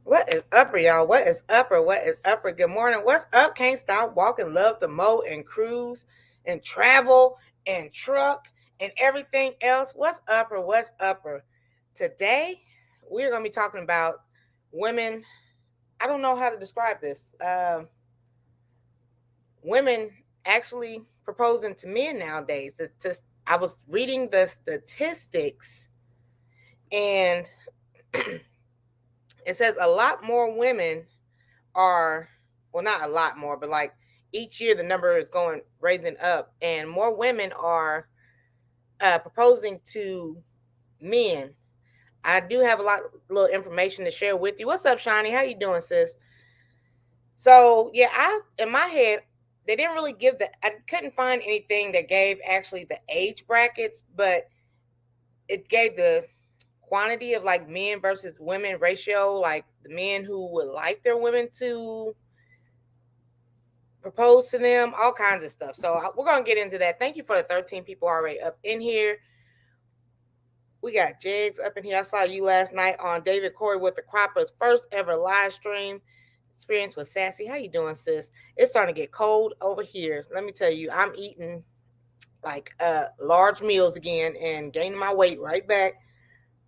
What is upper, y'all? What is upper? What is upper? Good morning. What's up? Can't stop walking, love to mow and cruise and travel and truck and everything else. What's upper? What's upper? Today, we're going to be talking about women. I don't know how to describe this. Women actually proposing to men nowadays. I was reading the statistics, and it says a lot more women are, well, not a lot more, but like each year the number is going raising up, and more women are proposing to men. I do have a little information to share with you. What's up, Shani? How you doing, sis? So yeah, I in my head they didn't really give I couldn't find anything that gave actually the age brackets, but it gave the quantity of like men versus women ratio, like the men who would like their women to propose to them, all kinds of stuff. So we're going to get into that. Thank you for the 13 people already up in here. We got Jigs up in here. I saw you last night on David Corey with the Croppers' first ever live stream experience with Sassy. How you doing, sis? It's starting to get cold over here. Let me tell you, I'm eating like large meals again and gaining my weight right back.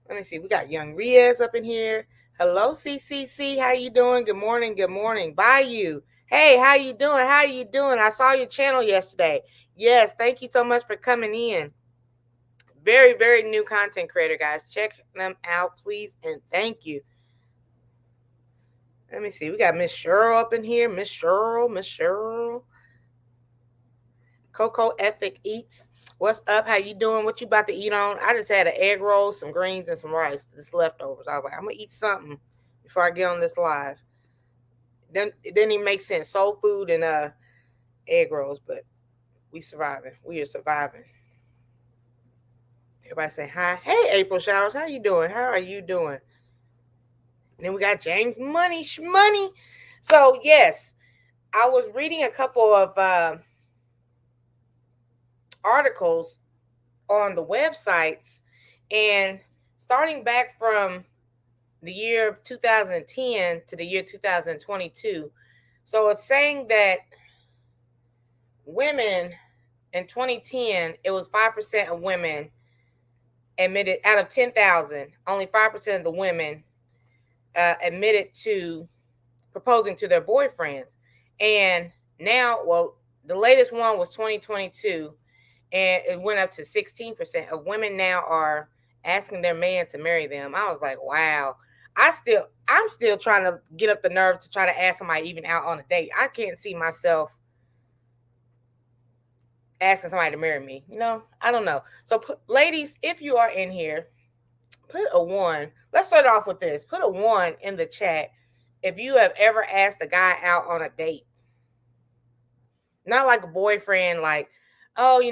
Let me see. We got Young Riaz up in here. Hello, CCC. How you doing? Good morning. Good morning. Bye, you. Hey, how you doing? How you doing? I saw your channel yesterday. Yes, thank you so much for coming in. Very, very new content creator, guys. Check them out, please, and thank you. Let me see. We got Miss Cheryl up in here. Miss Cheryl. Coco Ethic Eats. What's up? How you doing? What you about to eat on? I just had an egg roll, some greens, and some rice. This leftovers. I was like, I'm gonna eat something before I get on this live. Then it didn't even make sense. Soul food and egg rolls, but we surviving. We are surviving. Everybody say hi. Hey, April Showers. How you doing? How are you doing? And then we got James Money Shmoney. So yes, I was reading a couple of articles on the websites, and starting back from the year 2010 to the year 2022. So it's saying that women in 2010, it was 5% of women admitted, out of 10,000, only 5% of the women admitted to proposing to their boyfriends. And now, well, the latest one was 2022, and it went up to 16% of women now are asking their man to marry them. I was like, wow. I'm still trying to get up the nerve to try to ask somebody even out on a date. I can't see myself asking somebody to marry me. I don't know. So, ladies, if you are in here, put a one. Let's start off with this. Put a one in the chat if you have ever asked a guy out on a date. Not like a boyfriend, like, oh,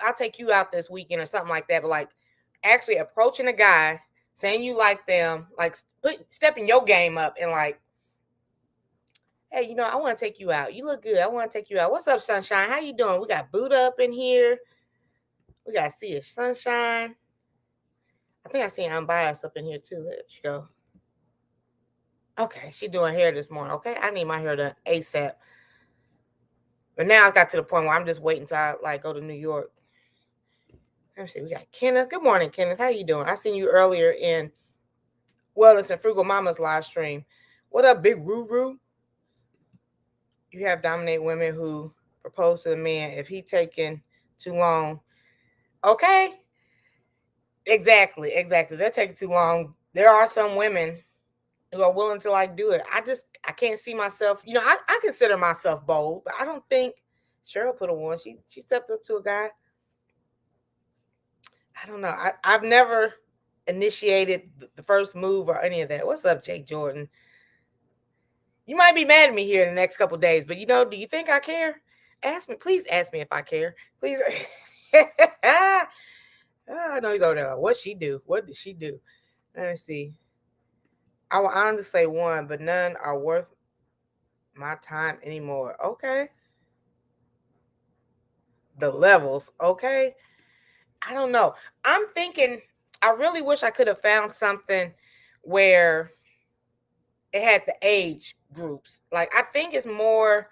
I'll take you out this weekend or something like that, but like actually approaching a guy, saying you like them, like stepping your game up and like, hey, I want to take you out. You look good. I want to take you out. What's up, Sunshine? How you doing? We got Buddha up in here. We got Sia Sunshine. I think I seen Unbiased up in here too. There you go. Okay, she doing hair this morning. Okay, I need my hair done ASAP. But now I got to the point where I'm just waiting till I like go to New York. Let me see. We got Kenneth. Good morning, Kenneth. How you doing? I seen you earlier in Wellness and Frugal Mama's live stream. What up, Big Roo? You have dominate women who propose to the man if he taking too long. Okay. Exactly. They're taking too long. There are some women who are willing to like do it. I can't see myself. I consider myself bold, but I don't think Cheryl put a one. She stepped up to a guy. I don't know. I've never initiated the first move or any of that. What's up, Jake Jordan? You might be mad at me here in the next couple days, but do you think I care? Please ask me if I care. Please. I know he's over there. What she do? What did she do? Let me see. I will honestly say one, but none are worth my time anymore. Okay. The levels. Okay. I don't know. I'm thinking, I really wish I could have found something where it had the age groups. Like, I think it's more,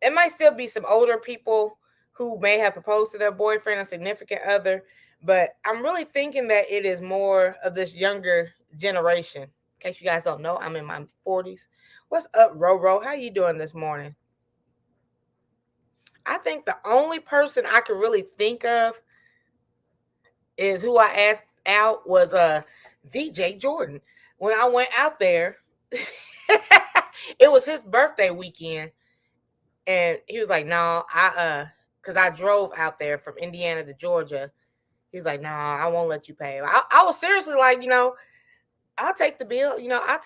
it might still be some older people who may have proposed to their boyfriend or significant other, but I'm really thinking that it is more of this younger generation. In case you guys don't know, I'm in my 40s. What's up, Roro? How you doing this morning? I think the only person I could really think of is who I asked out was DJ Jordan. When I went out there, it was his birthday weekend, and he was like, "No, because I drove out there from Indiana to Georgia." He's like, "No, I won't let you pay." I was seriously like, I'll take the bill. I'll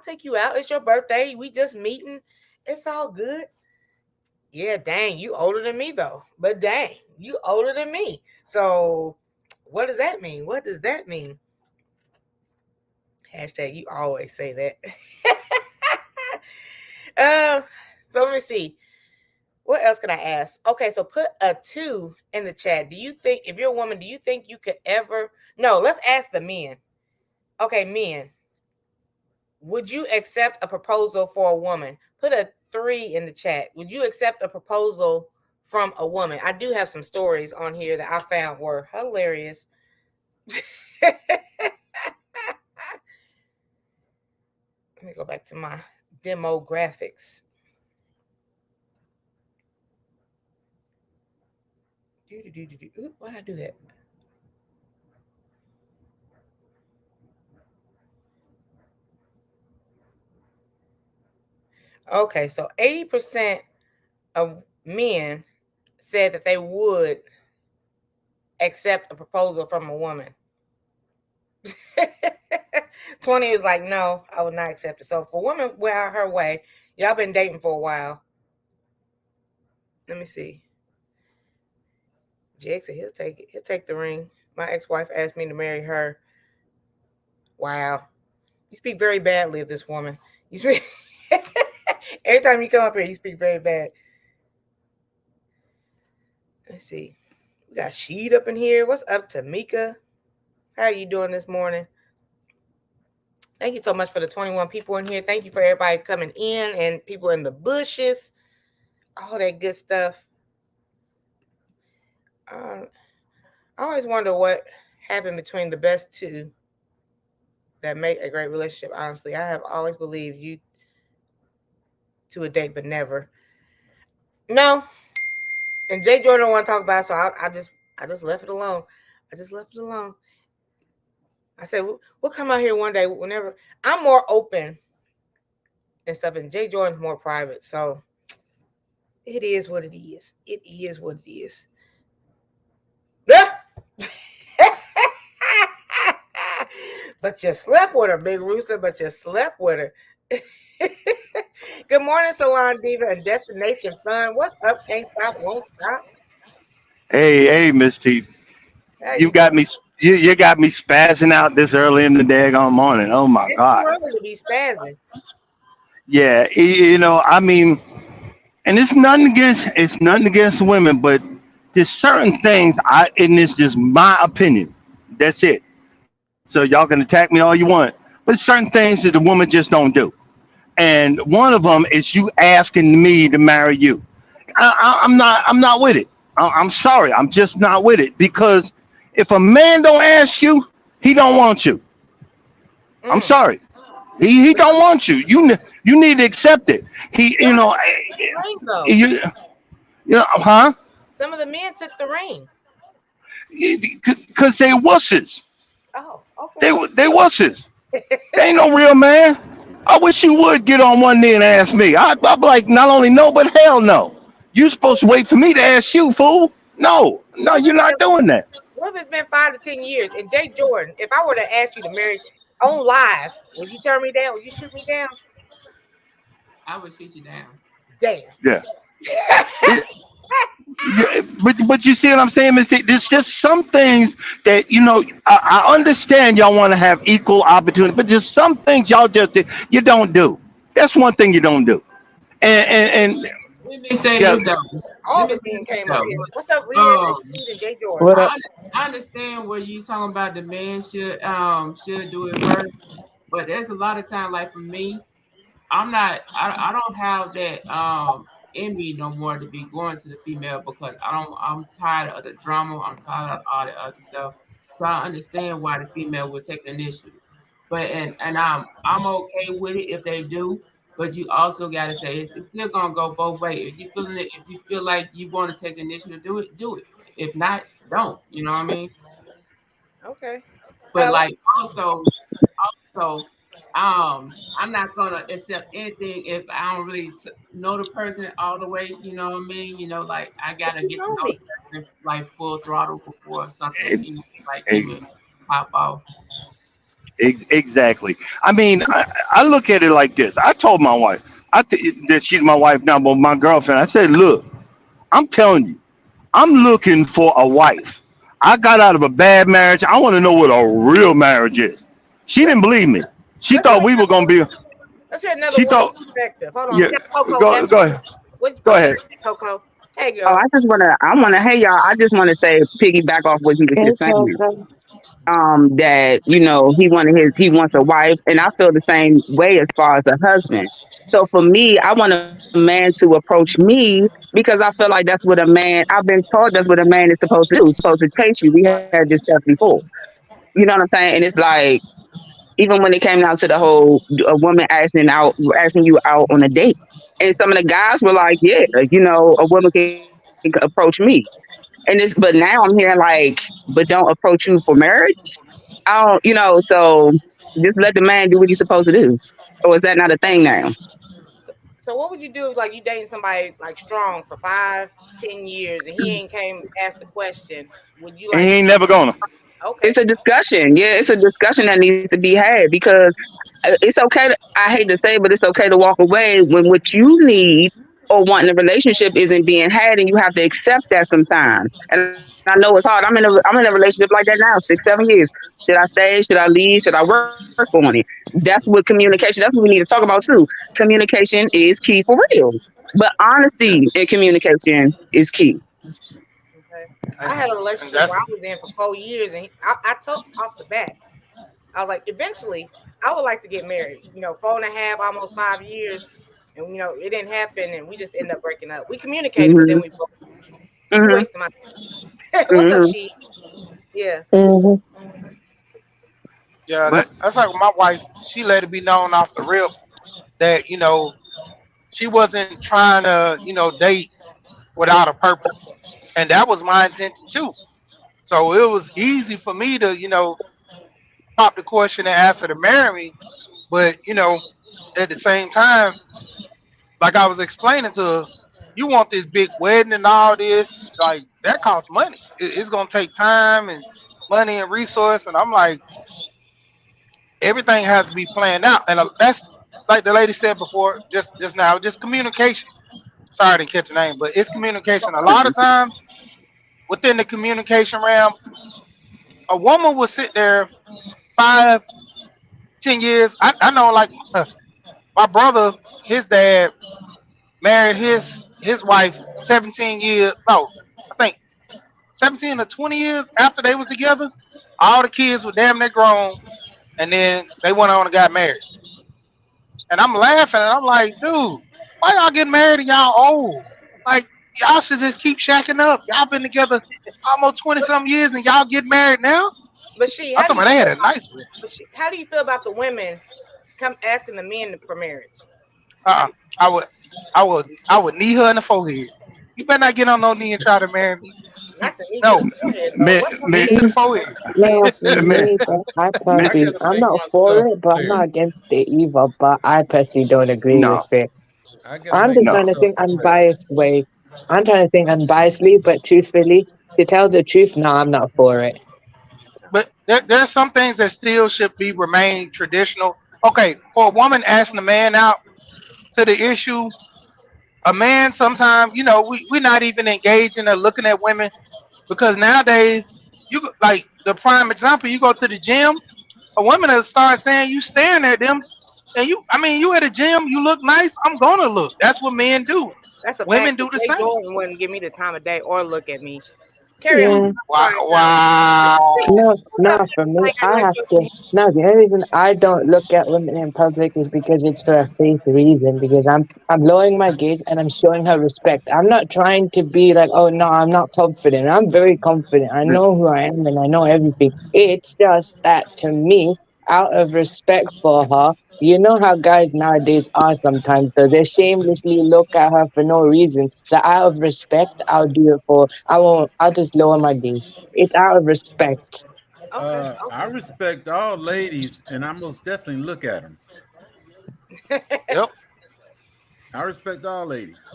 take you out. It's your birthday. We just meeting. It's all good. Yeah, dang, you older than me though. But dang, you older than me. So what does that mean? What does that mean? Hashtag you always say that. So let me see. What else can I ask? Okay, so put a 2 in the chat. Do you think, if you're a woman, do you think you could ever? No, let's ask the men. Okay, men. Would you accept a proposal for a woman? Put a 3 in the chat. Would you accept a proposal from a woman? I do have some stories on here that I found were hilarious. Let me go back to my demographics. Ooh, why did I do that? Okay, so 80% of men said that they would accept a proposal from a woman. 20 is like, no, I would not accept it. So for women went out her way, y'all been dating for a while. Let me see. Jake said he'll take it. He'll take the ring. My ex-wife asked me to marry her. Wow. You speak very badly of this woman. You speak every time you come up here, you speak very bad. Let's see. We got Sheed up in here. What's up, Tamika? How are you doing this morning? Thank you so much for the 21 people in here. Thank you for everybody coming in and people in the bushes. All that good stuff. I always wonder what happened between the best two that make a great relationship. Honestly, I have always believed you to a date, but never. No. And Jay Jordan don't want to talk about it, so I just left it alone. I just left it alone. I said we'll come out here one day whenever. I'm more open and stuff, and Jay Jordan's more private. So it is what it is. It is what it is. Yeah. But you slept with her, Big Rooster. But you slept with her. Good morning, Salon Diva and Destination Fun. What's up? Can't stop, won't stop. Hey, Miss T, How you you got doing? me, you got me spazzing out this early in the daggone morning. Oh my It's too God. early to be spazzing. Yeah, I mean, and it's nothing against women, but there's certain things and it's just my opinion. That's it. So y'all can attack me all you want, but certain things that the woman just don't do. And one of them is you asking me to marry you. I'm not with it. I'm sorry, I'm just not with it because if a man don't ask you, he don't want you. I'm Mm. sorry, he But don't want you. You need to accept it. He, some of the men took the ring, though. you, huh? Some of the men took the ring. Because they wusses. Oh, okay. They wusses. They ain't no real man. I wish you would get on one knee and ask me. I'm like, not only no, but hell no. You supposed to wait for me to ask you, fool. No, no, What if you're it's not been, doing that. what if it's been 5 to 10 years? And Jay Jordan, if I were to ask you to marry on live, would you turn me down? Would you shoot me down? I would shoot you down. Damn. Yeah. It, yeah, but you see what I'm saying, Mister? There's just some things that I understand y'all want to have equal opportunity, but just some things y'all just you don't do. That's one thing you don't do. And Let me say yeah, this though. All Let me the say men this came up though. here. What's up, Riaz and Um, Steve and Jay Jordan? What up? I understand what you talking about. The man should do it first. But there's a lot of time, like for me, I don't have that in me no more to be going to the female because I'm tired of the drama. I'm tired of all the other stuff. So I understand why the female would take the initiative. But and I'm okay with it if they do. But you also gotta say it's still gonna go both ways. If you feeling it, if you feel like you want to take the initiative, do it, do it. If not, don't. You know what I mean? Okay. But Ella. like also, I'm not gonna accept anything if I don't really know the person all the way. You know what I mean? You know, like I But gotta you get to know know me. the person like full throttle before something, Ex- like ex- even pop off. exactly. I mean, I look at it like this. I told my wife, that she's my wife now, but my girlfriend. I said, look, I'm telling you, I'm looking for a wife. I got out of a bad marriage. I want to know what a real marriage is. She Let's didn't believe me. She let's hear thought we were another gonna one. be. Let's hear another She woman's thought, perspective. Hold on. yeah. We got Coco Go next. go ahead. What Go I'm sorry, ahead. Coco. Hey Oh, girl. I wanna, hey y'all, I just wanna say, piggyback off what he was Hey, just saying. Coco. That he wants a wife, and I feel the same way as far as a husband. So for me, I want a man to approach me because I feel like that's what a man. I've been taught that's what a man is supposed to do. He's supposed to chase you. We had this stuff before. You know what I'm saying? And it's like even when it came down to the whole a woman asking you out on a date, and some of the guys were like, yeah, a woman can approach me. But now I'm hearing like, but don't approach you for marriage. I don't, so just let the man do what he's supposed to do. Or is that not a thing now? So what would you do like you dating somebody like strong for 5, 10 years and he ain't came ask the question? Would you And he like ain't never gonna. okay. It's a discussion. Yeah, it's a discussion that needs to be had because it's okay. I hate to say, it, but it's okay to walk away when what you need or want in a relationship isn't being had, and you have to accept that sometimes. And I know it's hard. I'm in a relationship like that now, 6, 7 years. Should I stay? Should I leave? Should I work on it? That's what communication. That's what we need to talk about too. Communication is key for real, but honesty Yeah. in communication is key. Okay. and, I had a and relationship that's where I was in for 4 years and I told off the bat. I was like, eventually I would like to get married. 4.5, almost 5 years. And it didn't happen and we just ended up breaking up. We communicated, but then Hmm. we broke. You Hmm. wasting my time. What's up, Hmm. she? Yeah. Mm-hmm. yeah, But that's like my wife. She let it be known off the rip that she wasn't trying to date without a purpose, and that was my intention too. So it was easy for me to pop the question and ask her to marry me, but at the same time, like I was explaining to her, you want this big wedding and all this, like that costs money. It's gonna take time and money and resource, and I'm like, everything has to be planned out, and that's like the lady said before, just now, just communication. Sorry I didn't catch your name, but it's communication. A lot of times within the communication realm, a woman will sit there 5, 10 years. I know, like my brother, his dad married his wife 17 years. No, I think 17 or 20 years after they was together. All the kids were damn near grown, and then they went on and got married. And I'm laughing, and I'm like, dude, why y'all getting married and y'all old? Like, y'all should just keep shacking up. Y'all been together almost 20 some years, and y'all get married now. But she, I'm how do talking you about they feel had a about nice one. how do you feel about the women come asking the men for marriage? How Uh-uh. do I would, I would knee her in the forehead. You better not get on no knee and try to marry me. not the knee to the No, forehead though? me, What's up knee me, to the knee? forehead. Now, for me, me, I me, I personally, gotta I'm make not for myself it, but I'm clear. not against it either. But I personally don't agree with no, it. I gotta I'm make just trying no. to myself think clear. unbiased way. I'm trying to think unbiasedly, but truthfully, to tell the truth, no, I'm not for it. But there's some things that still should be remain traditional. Okay, for a woman asking a man out to the issue, a man sometimes, we're not even engaging or looking at women because nowadays, like the prime example, you go to the gym, a woman will start saying you staring at them, and I mean, you at a gym, you look nice, I'm gonna look. That's what men do. That's a fact. Women 'Cause do the Jay same. Jordan wouldn't give me the time of day or look at me. Carry on. Yeah. I'm sorry, girl. Wow. No, What no, up, for me, like I I let have you to. No, the only reason I don't look at women in public is because it's for a faith reason. Because I'm lowering my gaze and I'm showing her respect. I'm not trying to be like, oh no, I'm not confident. I'm very confident. I know who I am and I know everything. It's just that to me, out of respect for her, you know how guys nowadays are sometimes, so they shamelessly look at her for no reason. So out of respect, I'll do it for. I won't. I'll just lower my gaze. It's out of respect. Okay, I respect all ladies, and I most definitely look at them. okay. Yep. I respect all ladies.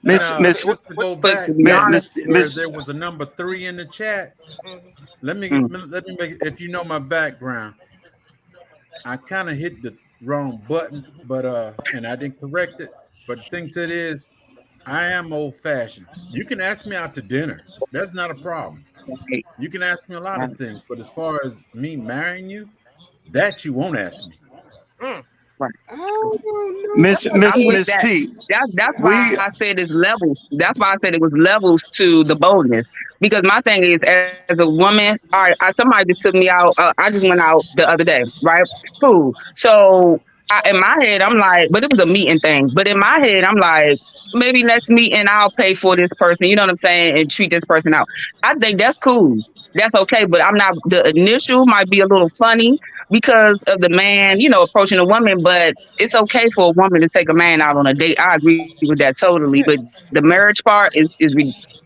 And Miss Miss just to go But to back be honest, where Miss. there was a number 3 in the chat, Mhm. mm, let me make, if you know my background, I kind of hit the wrong button, but and I didn't correct it. But the thing to it is, I am old fashioned. You can ask me out to dinner. That's not a problem. right, You can ask me a lot right, of things, but as far as me marrying you, that you won't ask me. Mm. right. Oh no, Miss that's I'm Miss okay. with Miss that. T, That's why we I said it's levels. That's why I said it was levels to the boldness. Because my thing is, as a woman, all right, somebody just took me out. I just went out the other day, right? Cool. So in my head, I'm like, but it was a meeting thing. But in my head, I'm like, maybe let's meet and I'll pay for this person. You know what I'm saying? And treat this person out. I think that's cool. That's okay. But I'm not. The initial might be a little funny because of the man, approaching a woman. But it's okay for a woman to take a man out on a date. I agree with that totally. But the marriage part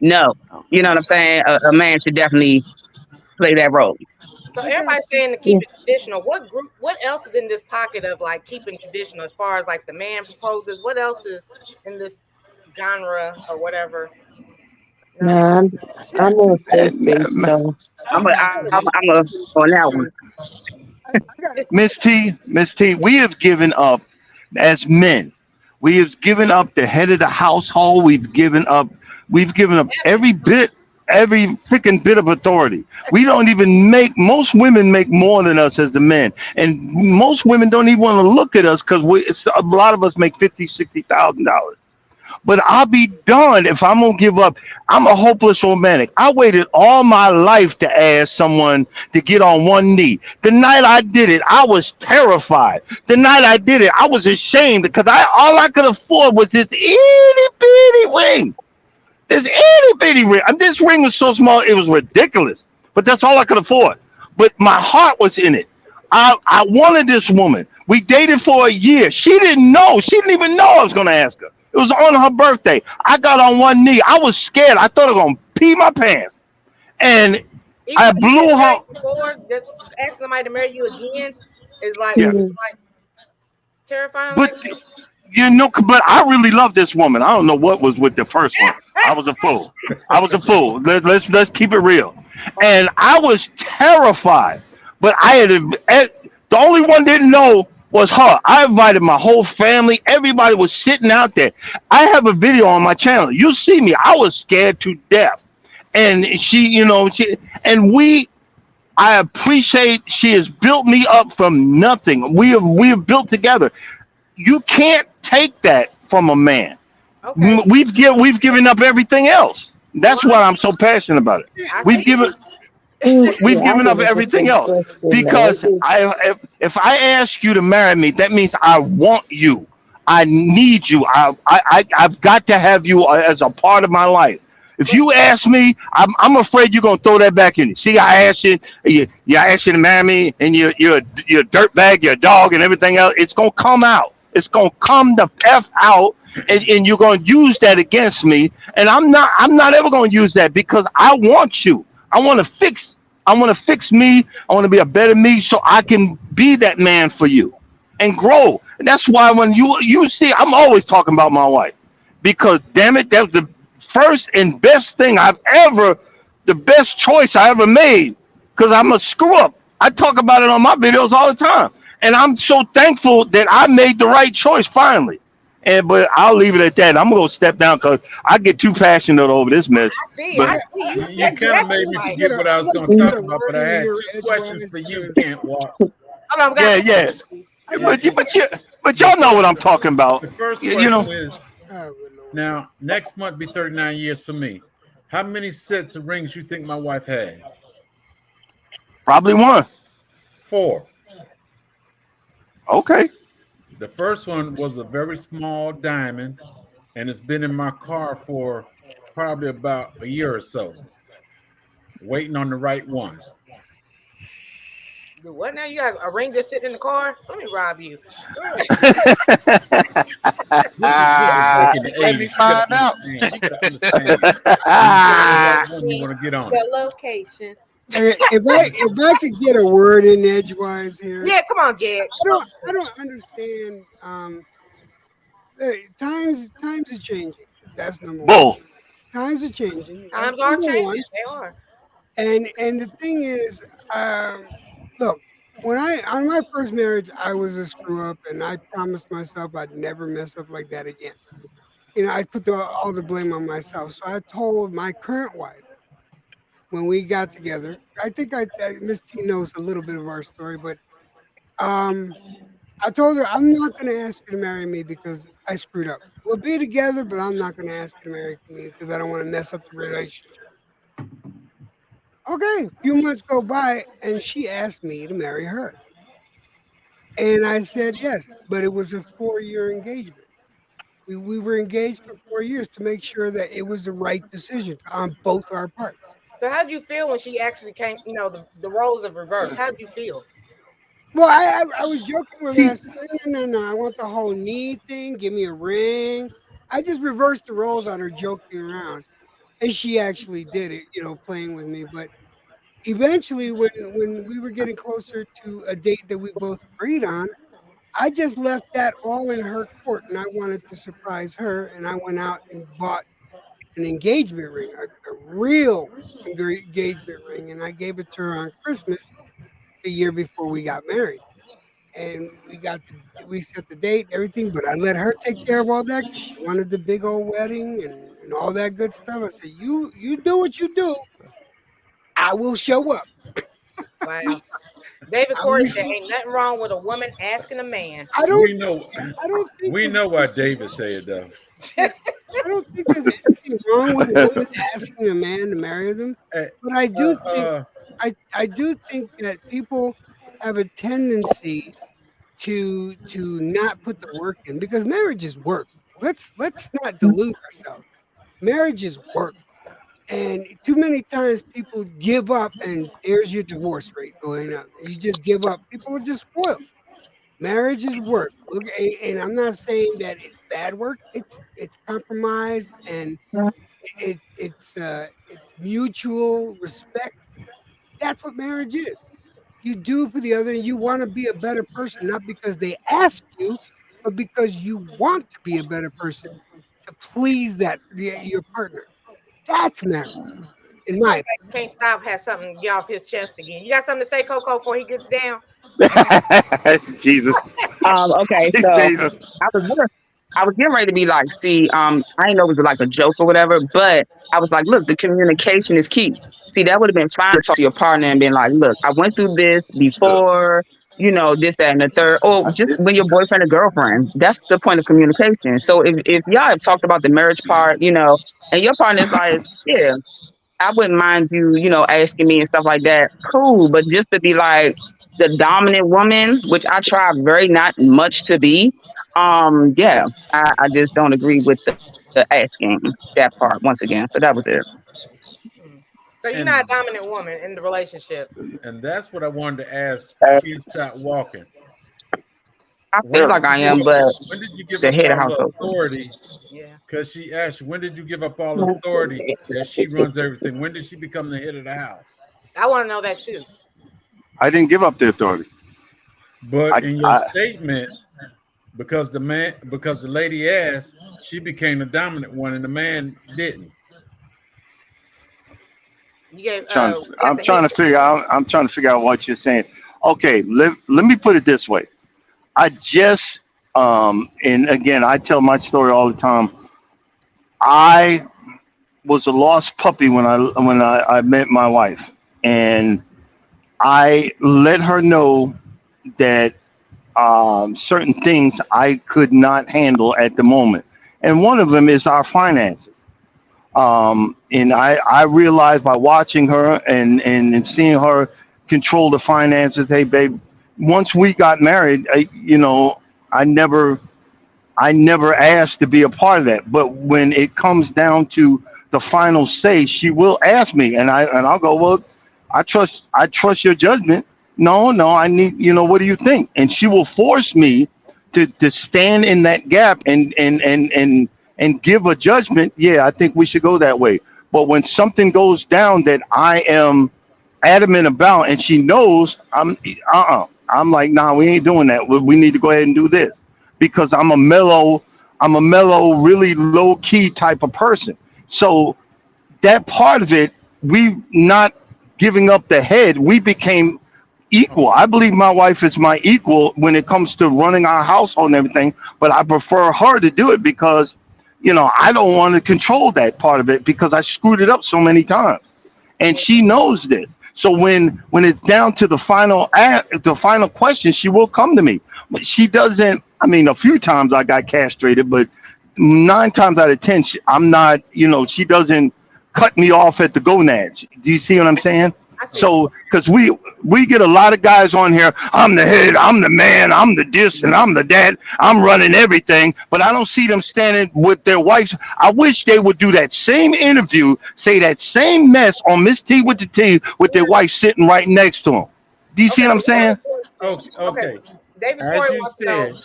no. You know what I'm saying? A man should definitely play that role. So everybody's saying to keep it traditional. What group? What else is in this pocket of like keeping traditional as far as like the man proposes? What else is in this genre or whatever? No. Nah, I'm more faith based, so I got tradition I'm a on that one. because I got Miss T, we have given up as men. We have given up the head of the household. We've given up every freaking bit of authority. We don't even make most women make more than us as the men. And most women don't even want to look at us because a lot of us make $50,000, $60,000. But I'll be darned if I'm gonna give up. I'm a hopeless romantic. I waited all my life to ask someone to get on one knee. The night I did it, I was terrified. The night I did it, I was ashamed because all I could afford was this itty bitty ring. This itty bitty ring. This ring was so small, it was ridiculous. But that's all I could afford. But my heart was in it. I wanted this woman. We dated for a year. She didn't know. She didn't even know I was going to ask her. It was on her birthday. I got on one knee. I was scared. I thought I was going to pee my pants. And Even I though you've been blew her. married before, just ask somebody to marry you again is Yeah. like terrifying. But Like but I really love this woman. I don't know what was with the first one. I was a fool. I was a fool. Let's keep it real. And I was terrified. But the only one didn't know was her. I invited my whole family. Everybody was sitting out there. I have a video on my channel. You see me. I was scared to death. And and I appreciate she has built me up from nothing. We have built together. You can't take that from a man. okay, We've given up everything else. so That's why I'm so passionate about it. I We've see. given we've yeah, I given up give a everything different else question though. because if I ask you to marry me, that means I want you. I need you. I've got to have you as a part of my life. If you ask me, I'm afraid you're gonna throw that back in. See, I asked you to marry me, and you're a dirtbag, you're a dog, and everything else. It's gonna come out. It's gonna come the f out, and you're gonna use that against me. And I'm not ever gonna use that because I want you. I want to fix. I want to fix me. I want to be a better me, so I can be that man for you and grow. And that's why when you see, I'm always talking about my wife because damn it, that was the first and best thing the best choice I ever made. Because I'm a screw up. I talk about it on my videos all the time, and I'm so thankful that I made the right choice finally. But I'll leave it at that. I'm gonna step down because I get too passionate over this mess. I see. But I I, see. I, You you said kind of made exactly me right. forget what I I was want going to to put talk a about, word but I in had here, 2 questions Edgewise, for you, because Can't Walk. Hold on, we got Yeah, to yeah. I got But to. y'all know what I'm talking about. The first You question know. is, Oh, good Lord. now next month be 39 years for me. How many sets of rings you think my wife had? Probably one. Four. Okay. The first one was a very small diamond, and it's been in my car for probably about a year or so, waiting on the right one. What now? You got a ring just sitting in the car? Let me rob you. This was back in the Let me 80s. You gotta find out. understand. You gotta understand. When you get the right one, you want to get on it. The location. If I could get a word in edgewise here, Yeah, come on, Jed. I don't understand. Times are changing. That's number one. Bull. Times are changing. That's Times are number changing. one. They are. And the thing is, look, when I on my first marriage, I was a screw up, and I promised myself I'd never mess up like that again. I put all the blame on myself. So I told my current wife when we got together. I think Miss T knows a little bit of our story, but um, I told her I'm not going to ask you to marry me because I screwed up. We'll be together, but I'm not going to ask you to marry me because I don't want to mess up the relationship. Okay, a few months go by, and she asked me to marry her, and I said yes, but it was a 4-year engagement. We were engaged for 4 years to make sure that it was the right decision on both our parts. So how did you feel when she actually came, the roles of reverse? How did you feel? Well, I was joking with her. I See, said, no, no, no. I want the whole knee thing. Give me a ring. I just reversed the roles on her, joking around, and she actually did it. Playing with me. But eventually, when we were getting closer to a date that we both agreed on, I just left that all in her court, and I wanted to surprise her, and I went out and bought an engagement ring, a real engagement ring, and I gave it to her on Christmas the year before we got married. And we set the date, everything, but I let her take care of all that because she wanted the big old wedding and all that good stuff. I said, you do what you do, I will show up. Wow. David I Corey will said, show, "Ain't nothing wrong with a woman asking a man." I don't We know, I don't think we there's know why David said though. yeah, I don't think there's anything wrong with a woman asking a man to marry them, Eh, but I Uh, do think uh, I do think that people have a tendency to not put the work in because marriage is work. Let's not delude ourselves. Marriage is work. And too many times people give up and there's your divorce rate going up. You just give up. People are just spoiled. Marriage is work. Look, and I'm not saying that it's bad work. It's compromise and it's mutual respect. That's what marriage is. You do for the other and you want to be a better person, not because they ask you, but because you want to be a better person to please your partner. That's marriage, in Seems my opinion. like Can't Stop has something to get off his chest again. You got something to say, Coco, before he gets down? Jesus. Okay, so Jesus. I was gonna, I was getting ready to be like, see, I didn't know it was like a joke or whatever, but I was like, look, the communication is key. See, that would have been fine to talk to your partner and been like, look, I went through this before, this, that, and the third, or just when your boyfriend or girlfriend. That's the point of communication. So if y'all have talked about the marriage part, and your partner's like, yeah, I wouldn't mind you, asking me and stuff like that. Cool. But just to be like the dominant woman, which I try very not much to be, yeah, I just don't agree with the asking that part once again. So that was it. Hmm. So you're not a and dominant woman in the relationship. and that's what I wanted to ask. Kids stop walking. I feel When did like you I give am, up? but When did you give the up head of all the household. authority? Yeah. Because she asked you, when did you give up all authority that she runs everything? When did she become the head of the house? I want to know that too. I didn't give up the authority. But I, in your I statement, because the lady asked, she became the dominant one, and the man didn't. You gave trying to, you have I'm to hit trying to figure out. I'm trying to figure out what you're saying. Okay, let me put it this way. I just and again, I tell my story all the time. I was a lost puppy when I met my wife, and I let her know that certain things I could not handle at the moment, and one of them is our finances. And I realized by watching her and seeing her control the finances, hey, babe, once we got married, I never asked to be a part of that. But when it comes down to the final say, she will ask me, and I'll go, well, I trust your judgment. No, no, I need, what do you think? And she will force me to stand in that gap and give a judgment. Yeah, I think we should go that way. But when something goes down that I am adamant about, and she knows I'm like, nah, we ain't doing that. We need to go ahead and do this because I'm a mellow, really low key type of person. So that part of it, we not giving up the head, we became equal. I believe my wife is my equal when it comes to running our household and everything, but I prefer her to do it because, I don't want to control that part of it because I screwed it up so many times. And Yeah. she knows this. So when it's down to the final question, she will come to me. But she doesn't. I mean, a few times I got castrated, but 9 times out of 10, I'm not. She doesn't cut me off at the gonads. Do you see what I'm saying? I see what So, because we get a lot of guys on here. I'm the head. I'm the man. I'm the this and I'm the that. I'm running everything. But I don't see them standing with their wives. I wish they would do that same interview, say that same mess on Miss T with the T with their you're wife sitting right next to them. Do you see okay. what I'm So saying? David Corey Okay, okay, okay. David As Corey you wants to know said,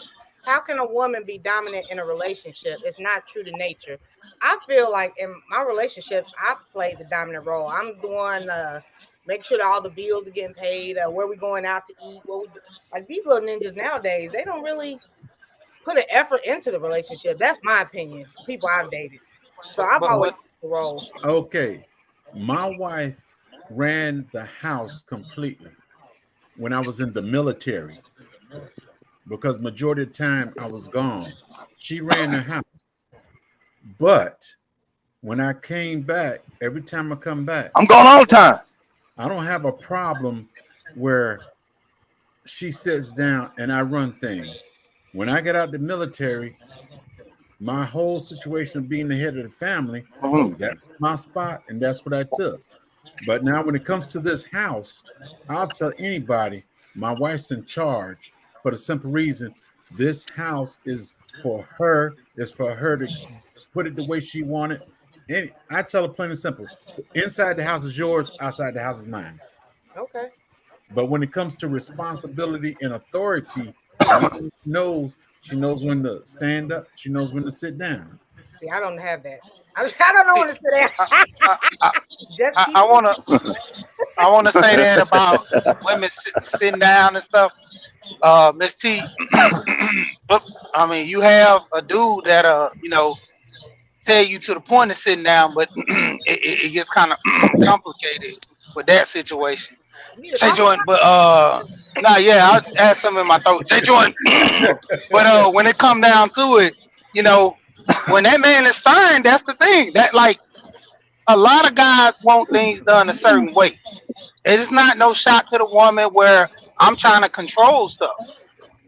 how can a woman be dominant in a relationship? It's not true to nature. I feel like in my relationships, I play the dominant role. I'm the one make sure that all the bills are getting paid, where we going out to eat, what we do. Like these little ninjas nowadays, they don't really put an effort into the relationship. That's my opinion. People I've dated. So But I've but always but played the role. okay, my wife ran the house completely when I was in the military because majority of the time I was gone. She ran the house. But when I came back, every time I come back, I'm going all the time. I don't have a problem where she sits down and I run things. When I get out the military, my whole situation of being the head of the family, Mhm. that's my spot and that's what I took. But now when it comes to this house, I'll tell anybody my wife's in charge for the simple reason this house is for her, it's for her to put it the way she wanted. And I tell her plain and simple, inside the house is yours, outside the house is mine. Okay. But when it comes to responsibility and authority, one thing she knows when to stand up, she knows when to sit down. See, I don't have that. I don't know see, when to sit I, down. I, I, Just I keep I it. wanna I wanna say that about women sitting down and stuff. Miss T, but I mean, you have a dude that tell you to the point of sitting down, but it gets kind of complicated with that situation. You need to Jay talk Jordan, about but nah, yeah, I had something in my throat. Jay Jordan, but when it come down to it, you know, when that man is stern, that's the thing. That like a lot of guys want things done a certain way. It's not no shot to the woman where I'm trying to control stuff.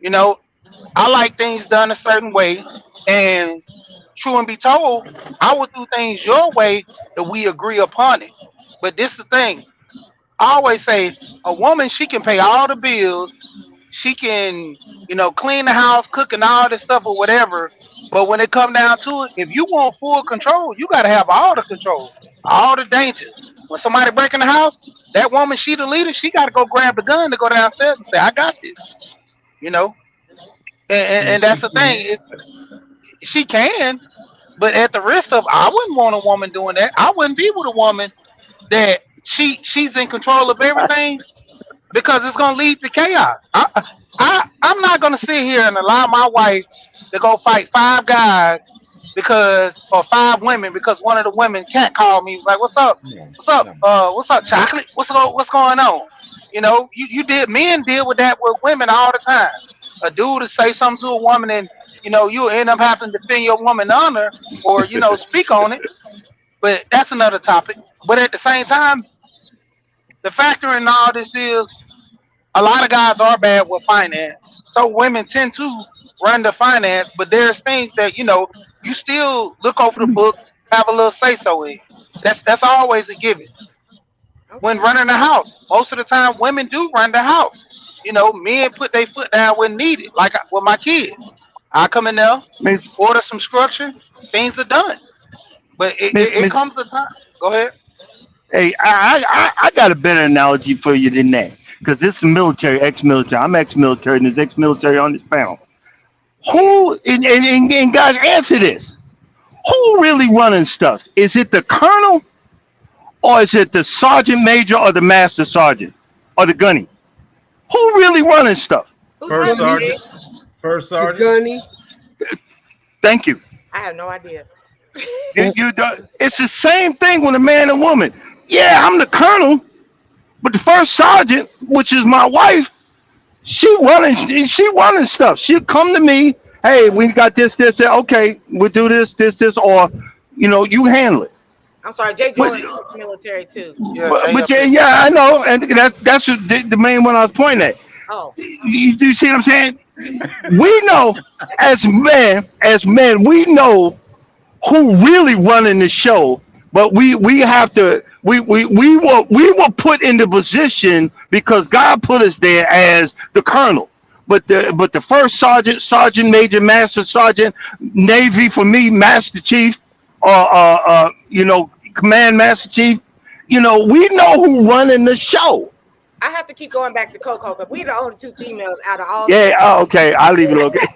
You know, I like things done a certain way, and true and be told, I will do things your way if we agree upon it. But this is the thing. I always say a woman, she can pay all the bills, she can, clean the house, cook and all this stuff or whatever. But when it come down to it, if you want full control, you gotta have all the control, all the dangers. When somebody break in the house, that woman, she the leader, she gotta go grab the gun to go downstairs and say, I got this, you know? And And she that's the can. thing. She can, but at the risk of, I wouldn't want a woman doing that. I wouldn't be with a woman that she's in control of everything because it's gonna lead to chaos. I'm not gonna sit here and allow my wife to go fight five guys because or five women because one of the women can't call me like, what's up? No, What's up? no. What's up, chocolate? What's going on? You did men deal with that with women all the time. A dude to say something to a woman and you'll end up having to defend your woman honor or speak on it. But that's another topic. But at the same time, the factor in all this is a lot of guys are bad with finance. So women tend to run the finance, but there's things that, you still look over the books. have a little say so in. That's always a given. When Okay. running the house, most of the time women do run the house. Men put their foot down when needed. Like with my kids, I come in there, Miss order some structure, things are done. But it Miss. comes a time. Go ahead. Hey, I got a better analogy for you than that. Because this is military, ex-military. I'm ex-military, and there's ex-military on this panel. Yeah. Who and guys, answer this? Who really running stuff? Is it the colonel, or is it the sergeant major, or the master sergeant, or the gunny? Who really running stuff? Who's The First running gunny, it, sergeant. Big? First the sergeant. gunny. Thank you. I have no idea. It's the same thing with a man and woman. Yeah, I'm the colonel, but the first sergeant, which is my wife, she running stuff. She'll come to me. Hey, we got this. That. Okay, we'll do this, or you handle it. I'm sorry, Jay But Jordan's ex-military too. Yeah, but yeah, JFS. yeah, I know, and that's the main one I was pointing at. Oh, You see what I'm saying? We know as men, we know who really running the show, but we have to we were put in the position because God put us there as the colonel. But the first sergeant, sergeant major, master sergeant, Navy for me, master chief, command master chief. We know who running the show. I have to keep going back to Coco because we're the only two females out of all the. Yeah. Oh, okay. I'll leave it. Okay.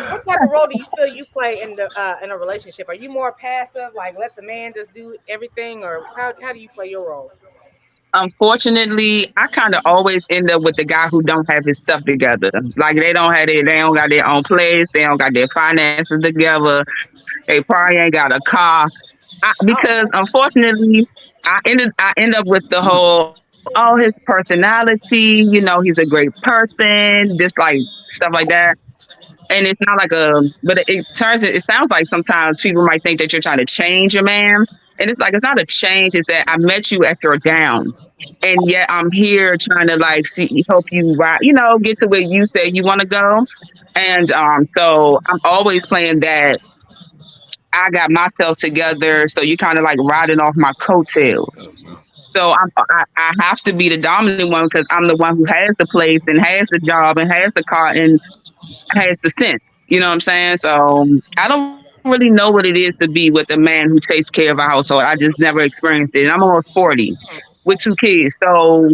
What type of role do you feel you play in a relationship? Are you more passive, like let the man just do everything, or how do you play your role? Unfortunately, I kind of always end up with the guy who don't have his stuff together. Like they don't got their own place, they don't got their finances together, they probably ain't got a car. Oh, Because unfortunately, I end up with the whole his personality. He's a great person, just like stuff like that. And it's not like but it sounds like sometimes people might think that you're trying to change a man, and it's like it's not a change. It's that I met you at your down, and yet I'm here trying to like help you get to where you say you want to go. And so I'm always playing that I got myself together, so you kind of like riding off my coattails. So I have to be the dominant one because I'm the one who has the place and has the job and has the car and has the sense. You know what I'm saying? So I don't really know what it is to be with a man who takes care of a household. I just never experienced it. And I'm almost 40 with two kids. So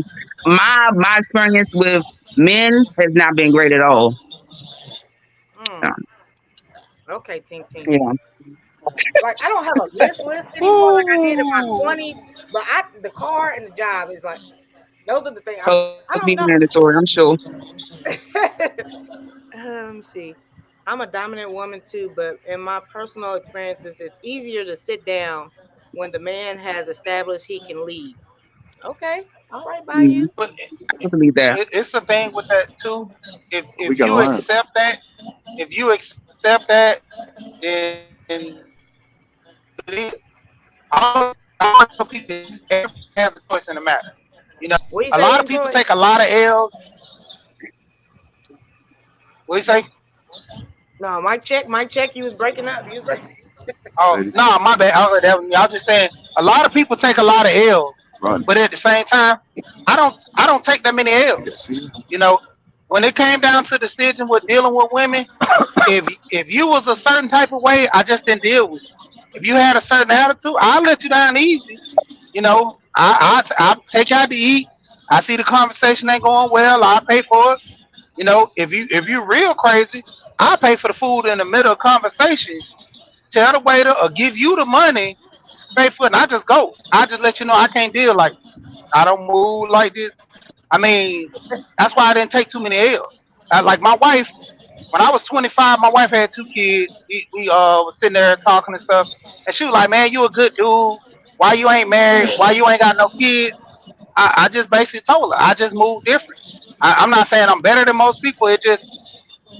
my experience with men has not been great at all. mm, So, okay, Tink Tink. yeah. Like I don't have a list anymore like I did in my 20s, but the car and the job is like those are the things. Supposed to I be don't know. mandatory, I'm sure. Let me see. I'm a dominant woman too, but in my personal experiences, it's easier to sit down when the man has established he can lead. Okay, all right, by Mm, you. But I believe that. it's a thing with that too. We If gotta you learn. accept that, then it is what it is. I always tell people this, everybody has a choice in the matter. What do you A say, lot of people Detroit? take a lot of L's. What do you say? No, mic check, mic check. You was breaking up. You was breaking. Oh Lady, no, my bad. Y'all just saying a lot of people take a lot of L's, run. but at the same time, I don't take that many L's. You know, when it came down to decision with dealing with women, if you was a certain type of way, I just didn't deal with you. If you had a certain attitude, I'll let you down easy. I take you out to eat. I see the conversation ain't going well. I pay for it. If you real crazy, I pay for the food in the middle of conversation. Tell the waiter or give you the money, pay for it, and I just go. I just let you know I can't deal like this. I don't move like this. I mean, that's why I didn't take too many L's. Like my wife, when I was 25, my wife had two kids. We was sitting there talking and stuff, and she was like, "Man, you a good dude. Why you ain't married? Why you ain't got no kids?" I just basically told her I just moved different. I'm not saying I'm better than most people. It just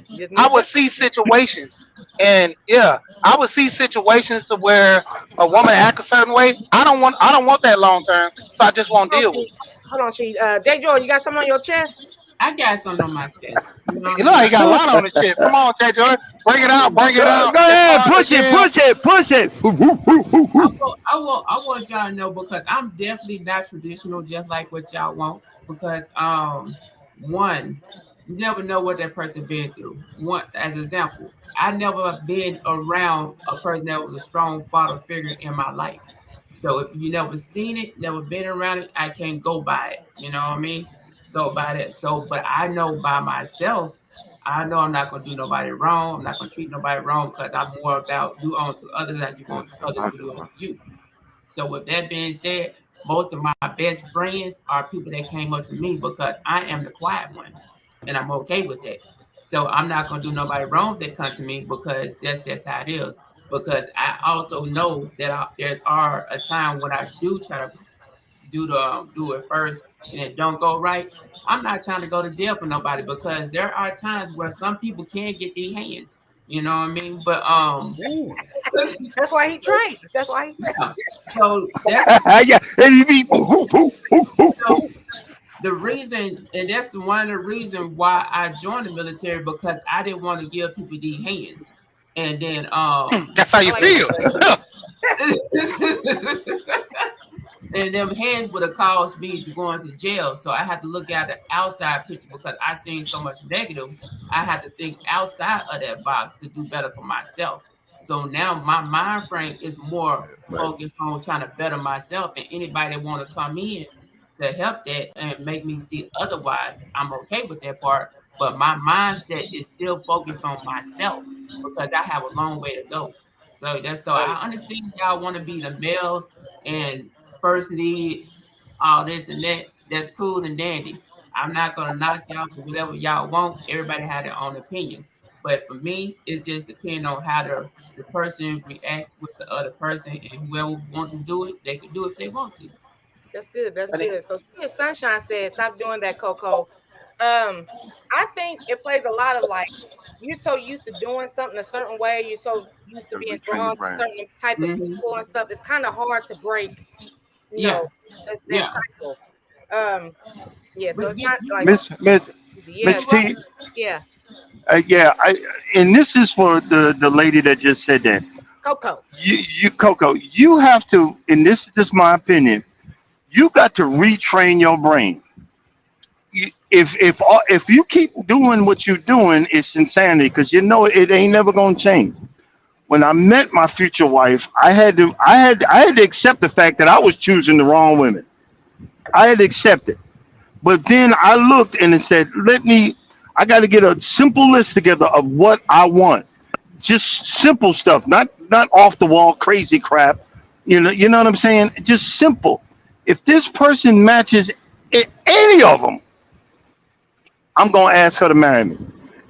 You just I move would different. see situations, and yeah, I would see situations to where a woman act a certain way. I don't want that long term, so I just won't Hold on, deal with Chief. Hold on, Chief. Jay Jordan, you got something on your chest? I got something on my chest. You know what You I know mean? he got a lot on the chest. Come on, Jay Joy. Bring it out, bring it Go, out. go It's ahead, hard to push it, yell. push it, push it. Woo, woo, woo, woo, I woo. want, I want y'all to know because I'm definitely not traditional, just like what y'all want. Because one, you never know what that person been through. One, as an example, I never been around a person that was a strong father figure in my life. So if you never seen it, never been around it, I can't go by it. You know what I mean? So by that, but I know by myself. I know I'm not gonna do nobody wrong. I'm not gonna treat nobody wrong because I'm more about do unto others as you want others to do unto you. So with that being said, most of my best friends are people that came up to me because I am the quiet one, and I'm okay with that. So I'm not gonna do nobody wrong if they come to me because that's just how it is. Because I also know that there's are a time when I do try to do it first and it don't go right. I'm not trying to go to jail for nobody because there are times where some people can get their hands. You know what I mean? But Ooh. That's why he trains. That's why he trains. yeah. So that's Yeah, and you be, woo, woo, woo, woo, so woo. the reason, and that's one of the reason why I joined the military because I didn't want to give people these hands. And then That's how I you like that feel. word. and them hands would have caused me to go into jail. So I had to look at the outside picture because I seen so much negative. I had to think outside of that box to do better for myself. So now my mind frame is more focused on trying to better myself. And anybody that want to come in to help that and make me see otherwise, I'm okay with that part. But my mindset is still focused on myself because I have a long way to go. So that's so I Hey, understand y'all want to be the males and first lead, all this and that. That's cool and dandy. I'm not gonna knock y'all for whatever y'all want. Everybody have their own opinions. But for me, it just depends on how the person react with the other person and whoever want to do it, they could do it if they want to. That's good. That's but it- good. So Sweet Sunshine said, "Stop doing that, Coco." I think it plays a lot of like you're so used to doing something a certain way. You're so used to being drawn to certain type of Hmm. people and stuff. It's kind of hard to break, you Yeah, know, that yeah. cycle. Um, yeah. So But it's not you like know, Miss, Miss, easy. you're Yeah, Miss right. T, yeah. yeah, and this is for the lady that just said that. Coco. You, Coco, you have to, and this is just my opinion. You got to retrain your brain. If you keep doing what you're doing, it's insanity because you know it ain't never gonna change. When I met my future wife, I had to accept the fact that I was choosing the wrong women. I had to accept it. But then I looked and it said, I got to get a simple list together of what I want. Just simple stuff, not off the wall crazy crap. You know what I'm saying? Just simple. If this person matches any of them, I'm gonna ask her to marry me.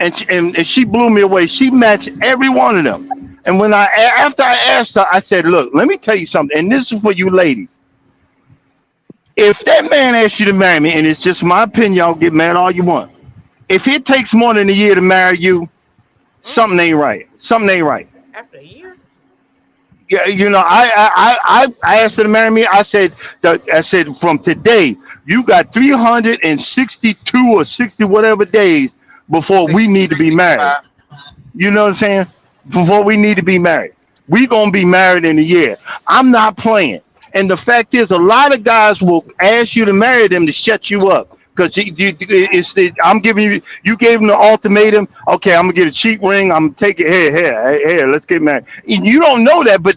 And she blew me away. She matched every one of them. And after I asked her, I said, "Look, let me tell you something. And this is for you ladies. If that man asks you to marry me, and it's just my opinion, y'all get mad all you want. If it takes more than a year to marry you, Mm, something ain't right. Something ain't right. after a year. Yeah, I asked her to marry me. I said from today, you got 362 or 60 whatever days before we need to be married. 365. You know what I'm saying? Before we need to be married. We gonna be married in a year. I'm not playing. And the fact is, a lot of guys will ask you to marry them to shut you up. Because I'm giving you, you gave him the ultimatum. Okay, I'm gonna get a cheap ring. I'm gonna take it here. Let's get married. And you don't know that, but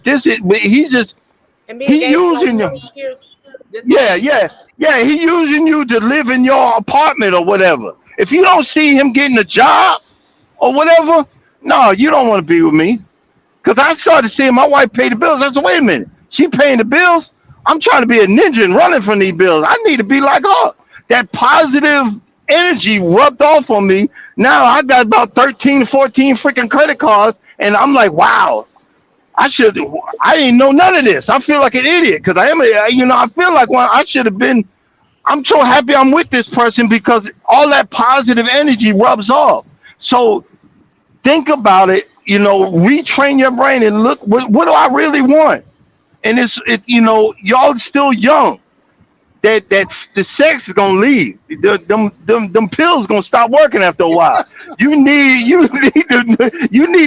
And being he gay for like using you. 20 years. Just Yeah, being yeah, yeah. He using you to live in your apartment or whatever. If you don't see him getting a job or whatever, no, you don't want to be with me. Because I started seeing my wife pay the bills. I said, wait a minute, she paying the bills? I'm trying to be a ninja and running from these bills. I need to be like her. That positive energy rubbed off on me. Now I got about 13, 14 freaking credit cards, and I'm like, wow, I should. I didn't know none of this. I feel like an idiot because I feel like one. I should have been. I'm so happy I'm with this person because all that positive energy rubs off. So think about it, retrain your brain and look what do I really want? And y'all still young. that the sex is gonna leave. Them pills gonna stop working after a while. You need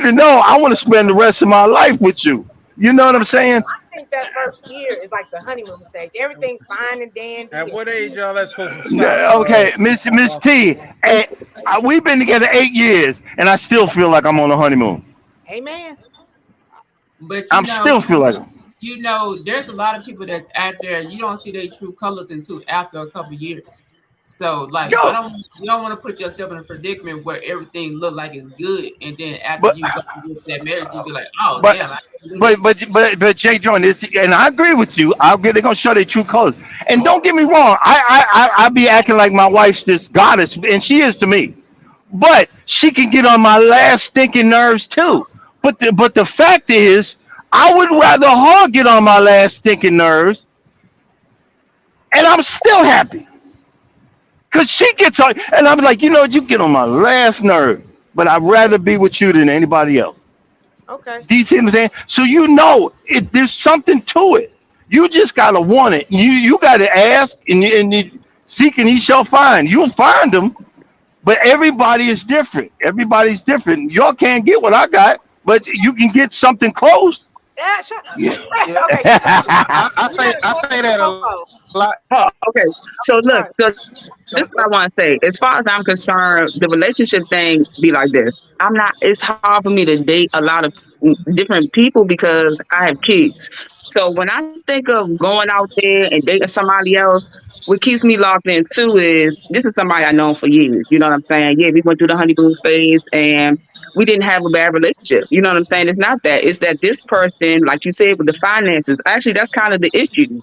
to know. I want to spend the rest of my life with you. You know what I'm saying? I think that first year is like the honeymoon stage. Everything's fine and At dandy. And what age y'all that supposed to stop? Yeah, okay, Miss T. We've been together 8 years, and I still feel like I'm on a honeymoon. amen. But I'm still feel like. there's a lot of people that's out there. You don't see their true colors until after a couple years. So, like, Yo, you don't want to put yourself in a predicament where everything look like it's good, and then after but you go into that marriage, you be like, oh but damn, I can't do but this. but but Jay Jordan, and I agree with you. I agree they're gonna show their true colors. And don't get me wrong, I be acting like my wife's this goddess, and she is to me. But she can get on my last stinking nerves too. But the fact is, I would rather her get on my last stinking nerves, and I'm still happy. Cause she gets on, and I'm like, you get on my last nerve, but I'd rather be with you than anybody else. Okay. Do you see what I'm saying? So there's something to it. You just gotta want it. You gotta ask, and you seek, and he shall find. You'll find them, but everybody is different. Everybody's different. Y'all can't get what I got, but you can get something close. Yeah, shut Yeah. Yeah, Okay, I we got say a I question say for that a lot. Coco. Oh, okay. So look, Sorry. so this is what I want to say. As far as I'm concerned, the relationship thing be like this. I'm not. It's hard for me to date a lot of different people because I have kids. So when I think of going out there and dating somebody else, what keeps me locked in too is this is somebody I known for years. You know what I'm saying? Yeah, we went through the honeymoon phase and we didn't have a bad relationship. You know what I'm saying? It's not that. It's that this person, like you said, with the finances. Actually, that's kind of the issue.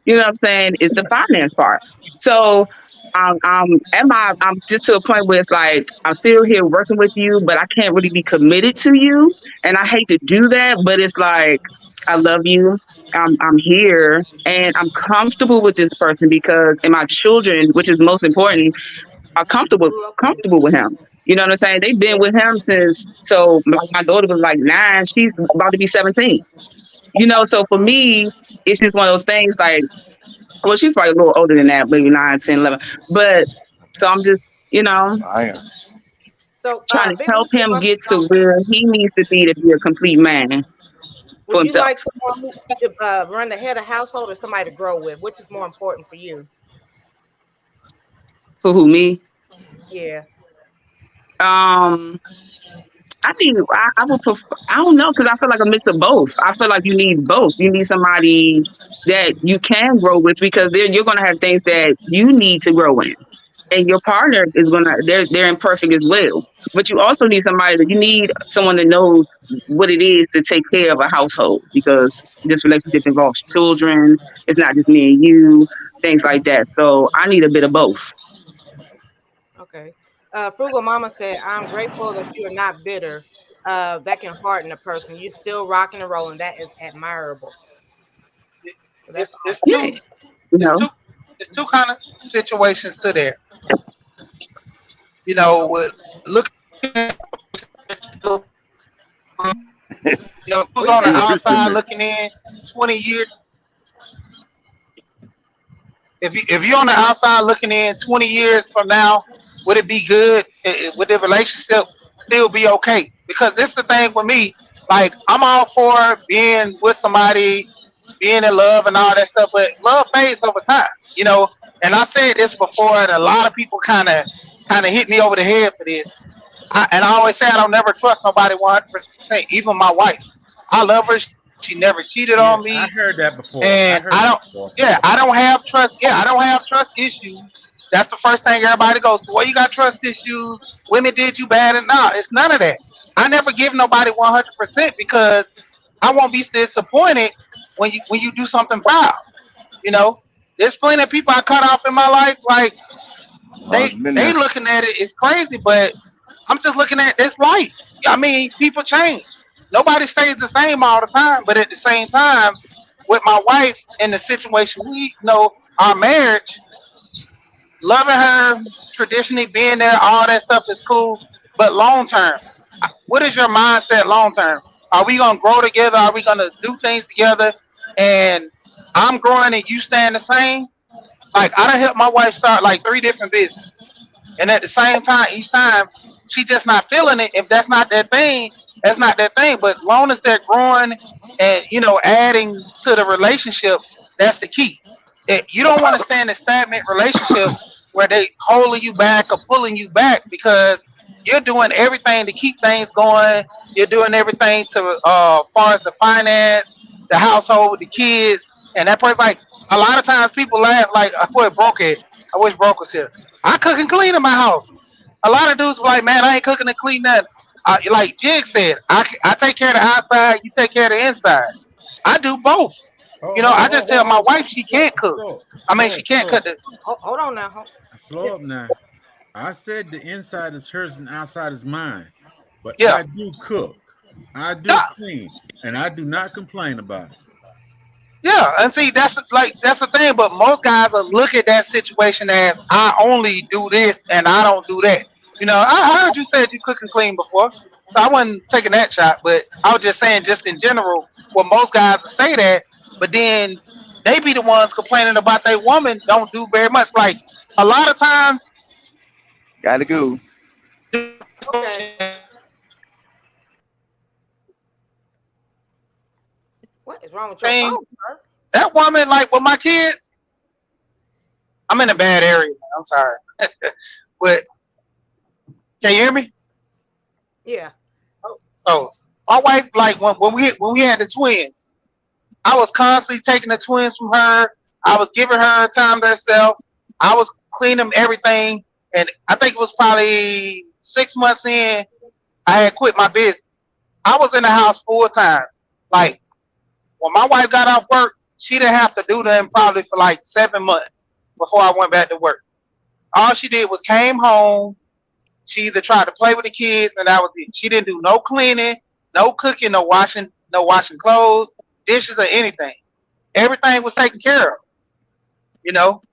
You know what I'm saying? It's the finance part. So I'm just to a point where it's like I'm still here working with you, but I can't really be committed to you. And I hate to do that, but it's like I love you. I'm here and I'm comfortable with this person because and my children, which is most important, are Grew up with you. comfortable with him. You know what I'm saying? They've been Yeah. with him since like my daughter was like 9, she's about to be 17. You know, so for me, it's just one of those things like well, she's probably a little older than that, maybe 9, 10, 11. But so I'm just, I So, trying to big help wheel, him what's get to where he needs to be a complete man for would you himself. like someone who to run the head of household or somebody to grow with? Which is more important for you? For who me? Yeah. Um, I think I would prefer. I don't know because I feel like a mix of both. I feel like you need both. You need somebody that you can grow with because you're gonna have things that you need to grow in. And your partner is gonna they're imperfect as well. But you also need somebody that you need someone that knows what it is to take care of a household because this relationship involves children. It's not just me and you, things like that. So I need a bit of both. Okay. Frugal Mama said, I'm grateful that you are not bitter. That can harden a person. You're still rocking and rolling. That is admirable. So that's It's awesome. Yeah, two you it's know. two it's two kind of situations to there. You know, looking at who's What you on the say, Unc? outside looking in 20 years. If you're on the outside looking in 20 years from now, would it be good? Would the relationship still be okay? Because this the thing with me. Like I'm all for being with somebody, being in love and all that stuff, but love fades over time. You know, and I said this before, and a lot of people kind of hit me over the head for this. And I always say I don't never trust nobody 100%, even my wife. I love her. She never cheated on Yeah, me, I heard that before. and I I heard don't. that before. Yeah, I don't have trust. Yeah, I don't have trust issues. That's the first thing everybody goes to. Well, you got trust issues. Women did you bad, and no, it's none of that. I never give nobody 100% because I won't be disappointed when you do something foul. You know, there's plenty of people I cut off in my life. Like I've been they there. looking at it, it's crazy, but I'm just looking at this life. I mean, people change. Nobody stays the same all the time, but at the same time, with my wife in the situation, we know our marriage, loving her, traditionally being there, all that stuff is cool. But long term, what is your mindset long term? Are we gonna grow together? Are we gonna do things together? And I'm growing and you staying the same? Like I done helped my wife start like 3 different businesses. And at the same time, each time she just not feeling it. If that's not that thing, that's not that thing. But long as they're growing and adding to the relationship, that's the key. You don't want to stay in a stagnant relationship where they holding you back or pulling you back because you're doing everything to keep things going. You're doing everything to far as the finance, the household with the kids, and that person like a lot of times people laugh like I put broke it. I wish broke was here. I cook and clean in my house. A lot of dudes were like, man, I ain't cooking and clean nothing. Like Jig said, I take care of the outside, you take care of the inside. I do both. I just tell my wife she can't cook. I mean, she can't cut the. Hold on now. Slow up now. I said the inside is hers and outside is mine, but Yeah, I do cook, I do yeah, clean, and I do not complain about it. yeah. And see, that's the thing. But most guys will look at that situation as I only do this and I don't do that. I heard you said you cook and clean before, so I wasn't taking that shot. But I was just saying, just in general, what most guys will say that, but then they be the ones complaining about their woman don't do very much. Like a lot of times, Gotta go. Okay. What is wrong with your thing phone, sir? that woman, like with my kids, I'm in a bad area. I'm sorry, but can you hear me? Yeah. Oh, my wife, like when we had the twins, I was constantly taking the twins from her. I was giving her time to herself. I was cleaning everything, and I think it was probably 6 months in, I had quit my business. I was in the house full time. Like when my wife got off work, she didn't have to do them probably for like 7 months before I went back to work. All she did was came home. She either tried to play with the kids, and that was it. She didn't do no cleaning, no cooking, no washing clothes, dishes, or anything. Everything was taken care of, you know.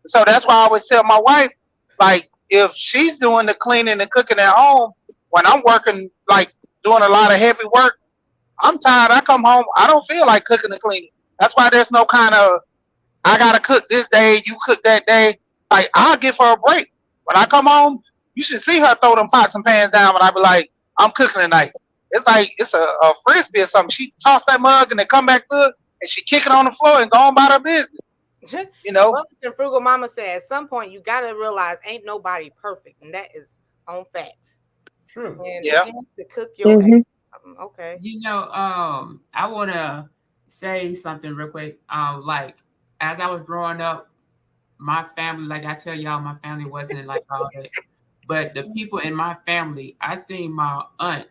So that's why I always tell my wife, like, if she's doing the cleaning and cooking at home, when I'm working, like doing a lot of heavy work, I'm tired. I come home, I don't feel like cooking and cleaning. That's why there's no kind of I gotta cook this day, you cook that day. Like I'll give her a break. When I come home, you should see her throw them pots and pans down when I be like, I'm cooking tonight. It's like it's a frisbee or something. She toss that mug and then come back to it and she kick it on the floor and go on about her business. You know? Well, listen, Frugal Mama said at some point you gotta realize ain't nobody perfect, and that is on facts. True. And Yeah. it has to cook your ass. Okay. I want to say something real quick. Like as I was growing up, my family, like I tell y'all, my family wasn't like all that. But the people in my family, I seen my aunt.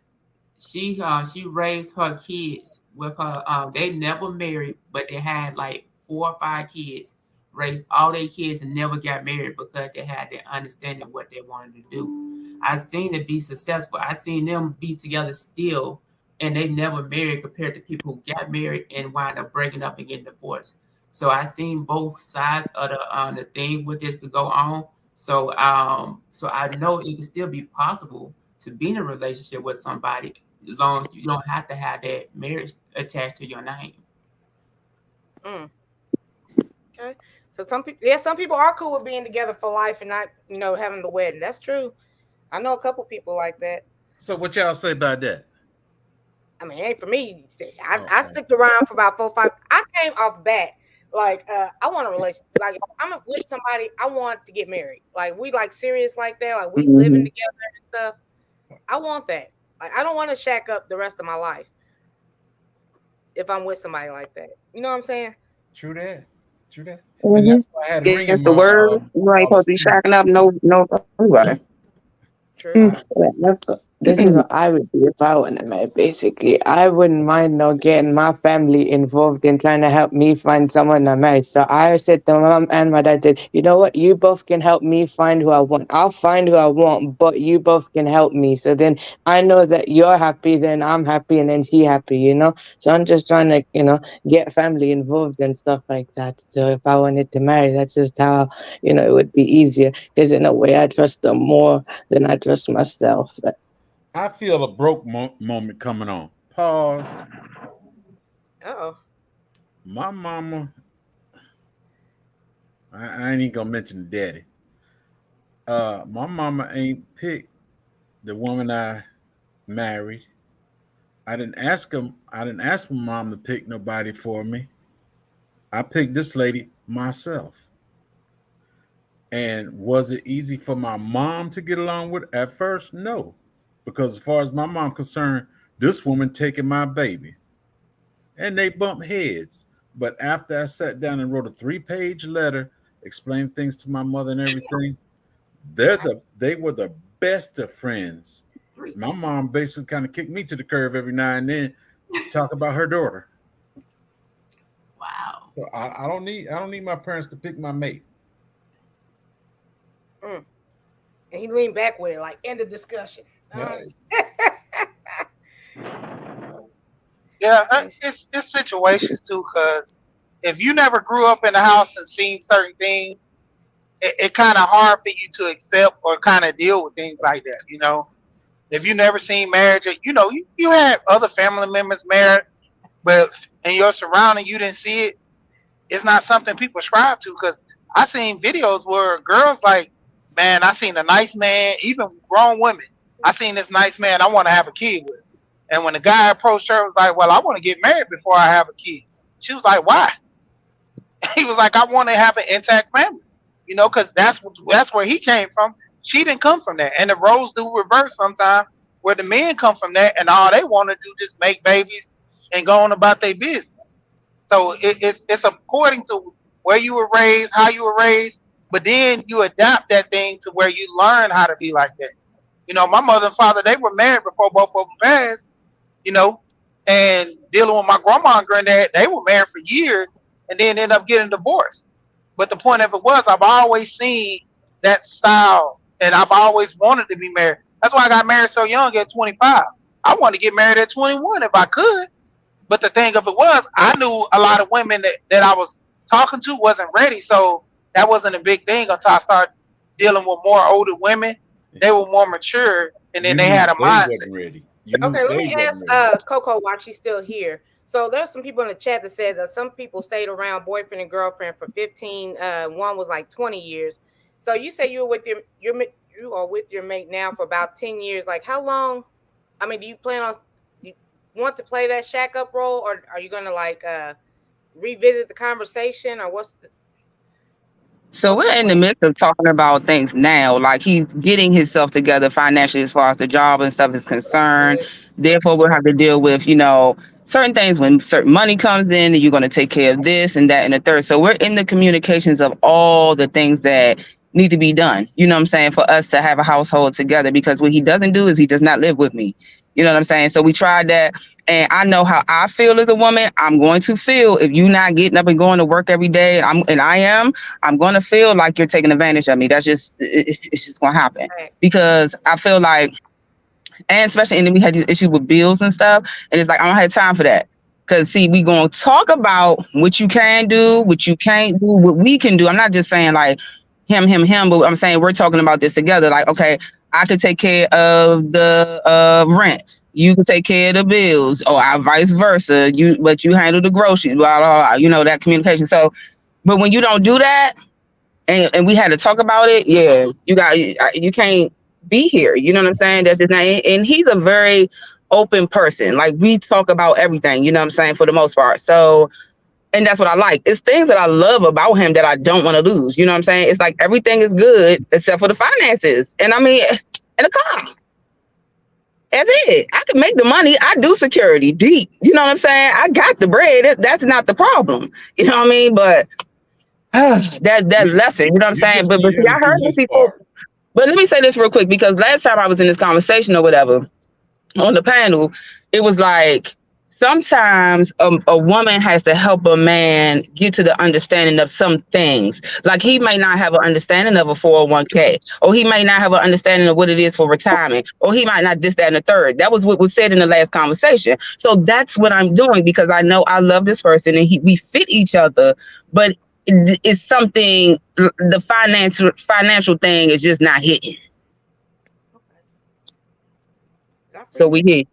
She raised her kids with her. They never married, but they had like 4 or 5 kids. Raised all their kids and never got married because they had their understanding of what they wanted to do. I seen it be successful. I seen them be together still, and they never married compared to people who got married and wind up breaking up and getting divorced. So I seen both sides of the thing with this could go on. So I know it can still be possible to be in a relationship with somebody as long as you don't have to have that marriage attached to your name. Mm, okay. So some people are cool with being together for life and not, having the wedding. That's true. I know a couple people like that. So what y'all say about that? I mean, it ain't for me. I Okay. sticked around for about 4, 5. I came off bat. Like, I want a relationship. Like, if I'm with somebody, I want to get married. Like, we like serious like that. Like, we living together and stuff. I want that. Like, I don't want to shack up the rest of my life if I'm with somebody like that. You know what I'm saying? True that. True that. And Mm-hmm. that's why I had a ring in Against the my word, you ain't supposed to be policy. shacking up. No, anybody. True. This is what I would do if I wanted married. Basically, I wouldn't mind not getting my family involved in trying to help me find someone to marry. So I said to my mom and my dad, did, you know what? You both can help me find who I want. I'll find who I want, but you both can help me. So then I know that you're happy, then I'm happy, and then she happy. So I'm just trying to, get family involved and stuff like that. So if I wanted to marry, that's just how, it would be easier. Because in a way, I trust them more than I trust myself. I feel a broke moment coming on. Pause. Uh-oh. My mama, I ain't even gonna mention the daddy. My mama ain't picked the woman I married. I didn't ask him. I didn't ask my mom to pick nobody for me. I picked this lady myself. And was it easy for my mom to get along with at first? No, because as far as my mom concerned, this woman taking my baby, and they bumped heads. But after I sat down and wrote a 3-page letter, explained things to my mother and everything, they were the best of friends. My mom basically kind of kicked me to the curb every now and then to talk about her daughter. Wow. So I don't need my parents to pick my mate. Mm. And he leaned back with it, like end of discussion. Yeah. Yeah, it's situations too, because if you never grew up in the house and seen certain things, it kind of hard for you to accept or kind of deal with things like that. If you never seen marriage, you had other family members married, but in your surrounding you didn't see it. It's not something people strive to. Because I seen videos where girls like, man, I seen a nice man, even grown women. I seen this nice man I want to have a kid with. And when the guy approached her, was like, well, I want to get married before I have a kid. She was like, why? He was like, I want to have an intact family, because that's where he came from. She didn't come from that, and the roles do reverse sometimes, where the men come from that, and all they want to do just make babies and go on about their business. So it's according to where you were raised, how you were raised, but then you adapt that thing to where you learn how to be like that. My mother and father, they were married before both of them passed, you know, and dealing with my grandma and granddad, they were married for years and then ended up getting divorced. But the point of it was, I've always seen that style, and I've always wanted to be married. That's why I got married so young at 25. I wanted to get married at 21 if I could. But the thing of it was, I knew a lot of women that I was talking to wasn't ready. So that wasn't a big thing until I started dealing with more older women. They were more mature, and then You they knew had a they mindset. wasn't ready. You knew Okay, let they me wasn't ask ready. Coco while she's still here. So there's some people in the chat that said that some people stayed around boyfriend and girlfriend for 15. One was like 20 years. So you say you were with you are with your mate now for about 10 years. Like how long? I mean, do you plan on do you want to play that shack up role, or are you gonna like revisit the conversation, or So what's the we're in the plan? midst of talking about things now. Like he's getting himself together financially as far as the job and stuff is That's concerned. good. Therefore, we'll have to deal with, certain things when certain money comes in and you're going to take care of this and that and the third. So we're in the communications of all the things that need to be done. You know what I'm saying? For us to have a household together, because what he doesn't do is he does not live with me. You know what I'm saying? So we tried that. And I know how I feel as a woman. I'm going to feel if you're not getting up and going to work every day. I'm going to feel like you're taking advantage of me. That's just, it's just going to happen Right. because I feel like, and especially, and then we had these issues with bills and stuff. And it's like, I don't have time for that. Cause see, we going to talk about what you can do, what you can't do, what we can do. I'm not just saying like him, but I'm saying we're talking about this together. Like, okay, I could take care of the rent. You can take care of the bills, or vice versa. But you handle the groceries, blah, blah, blah, that communication. So, but when you don't do that, and we had to talk about it. Yeah, you can't be here. You know what I'm saying? That's just not. And he's a very open person. Like we talk about everything. You know what I'm saying, for the most part. So, and that's what I like. It's things that I love about him that I don't want to lose. You know what I'm saying? It's like everything is good except for the finances. And I mean, and the car. That's it. I can make the money. I do security deep. You know what I'm saying? I got the bread. That's not the problem. You know what I mean? But that You lesson, you know what I'm you saying? just But need see, him to I do heard this his before. part. But let me say this real quick, because last time I was in this conversation or whatever on the panel, it was like sometimes a woman has to help a man get to the understanding of some things. Like he may not have an understanding of a 401k, or he may not have an understanding of what it is for retirement, or he might not this, that, and the third. That was what was said in the last conversation. So that's what I'm doing, because I know I love this person and we fit each other, but it's something, the financial thing is just not hitting. Okay. Godfrey, So you we hit.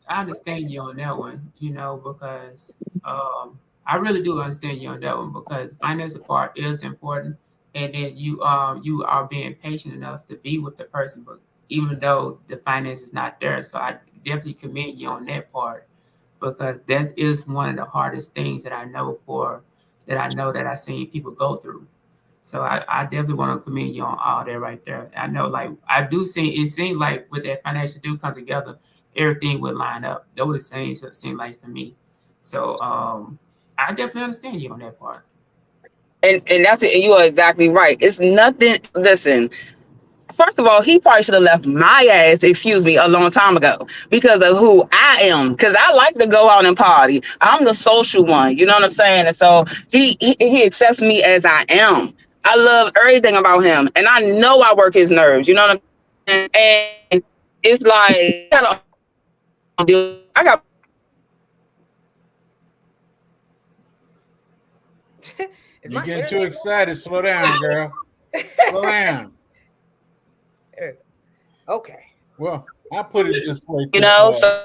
I understand you on that one, because um, I really do understand you on that one because the financial part is important, and then you are being patient enough to be with the person, but even though the finance is not there, so I definitely commend you on that part because that is one of the hardest things that I know that I've seen people go through. So I definitely want to commend you on all that right there. I know like I do see it seems like with that financial do come together, everything would line up. That would seem like to me. So I definitely understand you on that part. And that's it. You are exactly right. It's nothing. Listen, first of all, he probably should have left my ass, excuse me, a long time ago because of who I am. Because I like to go out and party. I'm the social one. You know what I'm saying? And so he accepts me as I am. I love everything about him, and I know I work his nerves. You know what I'm saying? And it's like he got to deal. I got Is You're my getting too internet excited. Slow down, girl. Slow down. there? Okay. Well, I put it this way you to know. So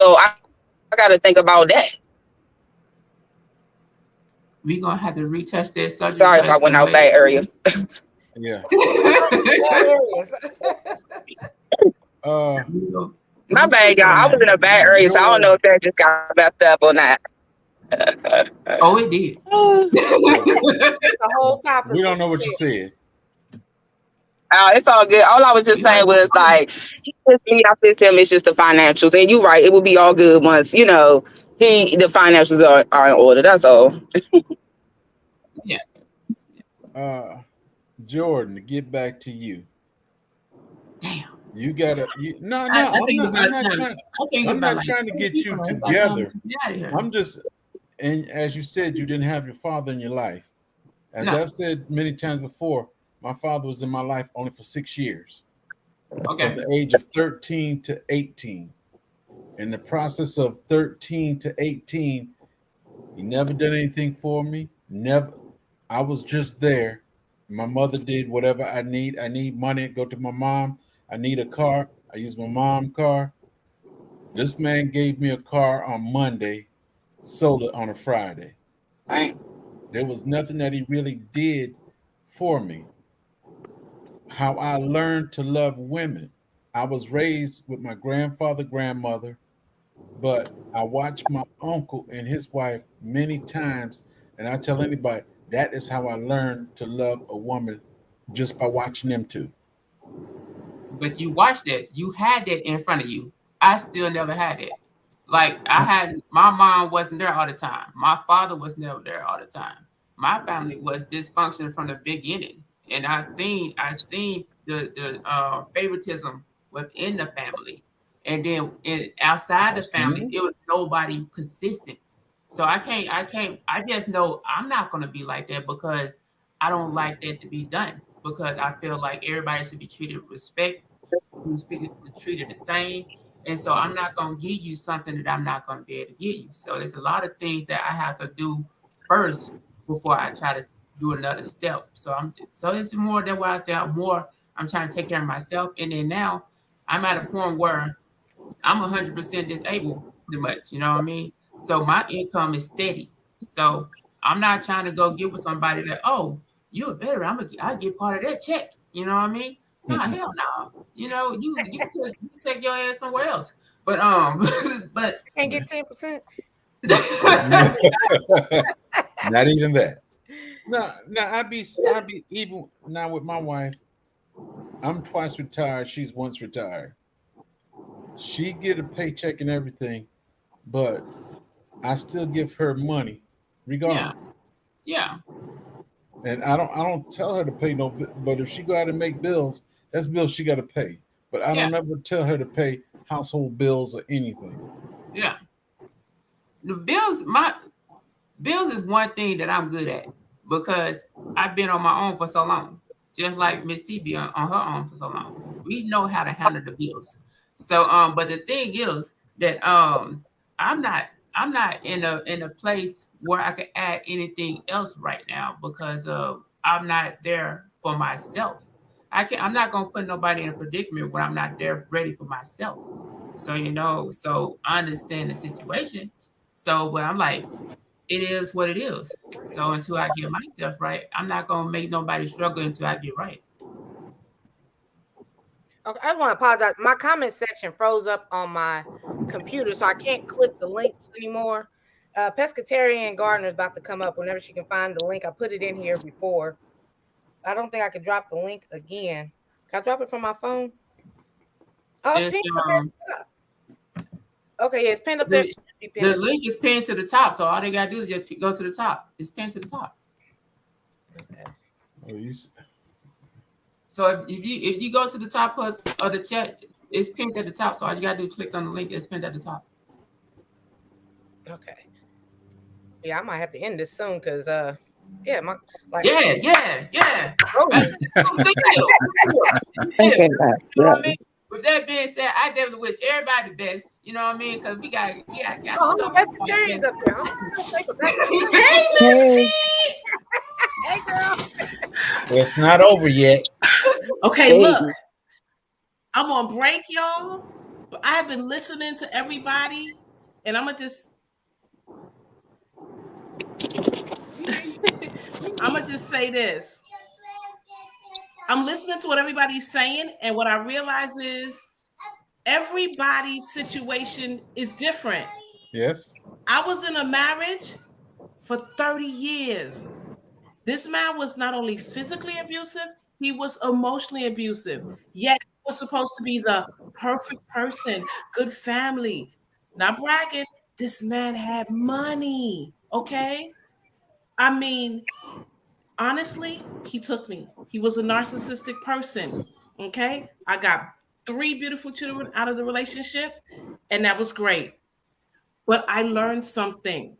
I got to think about that. We're gonna have to retouch that subject Sorry if I because the went out way bad area. yeah. Hilarious. Uh My whose bad, sister y'all. I am was in a bad I? area, so I don't know George. if that just got messed up or not. Oh, it did. Uh, The whole topic we was don't know what you said. said. It's all good. All I was just We heard saying you. was like, he fits me, I fits him. It's just the financials, and you're right. It will be all good once the financials are in order. That's all. Yeah. Uh Jordan, to get back to you. Damn. You gotta no, I think I'm about not time. trying I think I'm about not like trying to 2 get you people. It's about time together. to get out of here. I'm just and as you said, you didn't have your father in your life. As No. I've said many times before, my father was in my life only for 6 years, from Okay. the age of 13 to 18. In the process of 13 to 18, he never did anything for me. Never. I was just there. My mother did whatever I need. I need money. Go to my mom. I need a car. I use my mom's car. This man gave me a car on Monday, sold it on a Friday. Right. There was nothing that he really did for me. How I learned to love women. I was raised with my grandfather, grandmother, but I watched my uncle and his wife many times, and I tell anybody that is how I learned to love a woman, just by watching them two. But you watched that. You had that in front of you. I still never had it. Like I had my mom wasn't there all the time. My father was never there all the time. My family was dysfunctional from the beginning. And I seen the favoritism within the family. And then outside I the family, seen it was nobody consistent. So I just know I'm not gonna be like that because I don't like that to be done because I feel like everybody should be treated with respect, who's treated the same. And so I'm not going to give you something that I'm not going to be able to give you. So there's a lot of things that I have to do first before I try to do another step. So it's more than why I say I'm trying to take care of myself. And then now I'm at a point where I'm 100% disabled pretty much, you know what I mean? So my income is steady. So I'm not trying to go get with somebody that, oh, you're a veteran. I get part of that check. You know what I mean? Nah, it. hell no. You know, you can take your ass somewhere else. But but I can't get 10%. Not even that. No, no, I'd be even now with my wife. I'm twice retired. She's once retired. She get a paycheck and everything, but I still give her money yeah, regardless. yeah, And I don't tell her to pay no but if she go out and make bills, that's bills she got to pay. But I yeah, don't ever tell her to pay household bills or anything. yeah. The bills is one thing that I'm good at because I've been on my own for so long. Just like Miss T be on her own for so long. We know how to handle the bills. So but the thing is that I'm not I'm not in a place where I can add anything else right now because I'm not there for myself. I'm not gonna put nobody in a predicament where I'm not there ready for myself. So so I understand the situation. So but I'm like it is what it is. So until I get myself right, I'm not gonna make nobody struggle until I get right. Okay, I want to apologize. My comment section froze up on my computer, so I can't click the links anymore. Pescatarian Gardner is about to come up whenever she can find the link. I put it in here before. I don't think I could drop the link again. Can I drop it from my phone? Oh, it's It's, pinned up at the top. Okay, yeah, it's pinned up there. It should be pinned the up link is pinned to the top, so all they gotta do is just go to the top. It's pinned to the top. Okay. Oh, So if you go to the top of the chat, it's pinned at the top. So all you gotta do is click on the link. It's pinned at the top. Okay. Yeah, I might have to end this soon because yeah, my like yeah. oh. Big deal. Okay, You know what I mean? With that being said, I definitely wish everybody the best. You know what I mean? Because we got Oh, stuff. pescatarians up there. Hey, Miss T. Hey, girl. It's not over yet. Okay, Hey. look. I'm on break, y'all. But I have been listening to everybody, and I'm gonna just say this. I'm listening to what everybody's saying, and what I realize is everybody's situation is different. yes. I was in a marriage for 30 years. This man was not only physically abusive, he was emotionally abusive. Yet he was supposed to be the perfect person, good family. Not bragging, this man had money, okay? I mean, honestly, he took me. He was a narcissistic person, okay? I got 3 beautiful children out of the relationship, and that was great. But I learned something.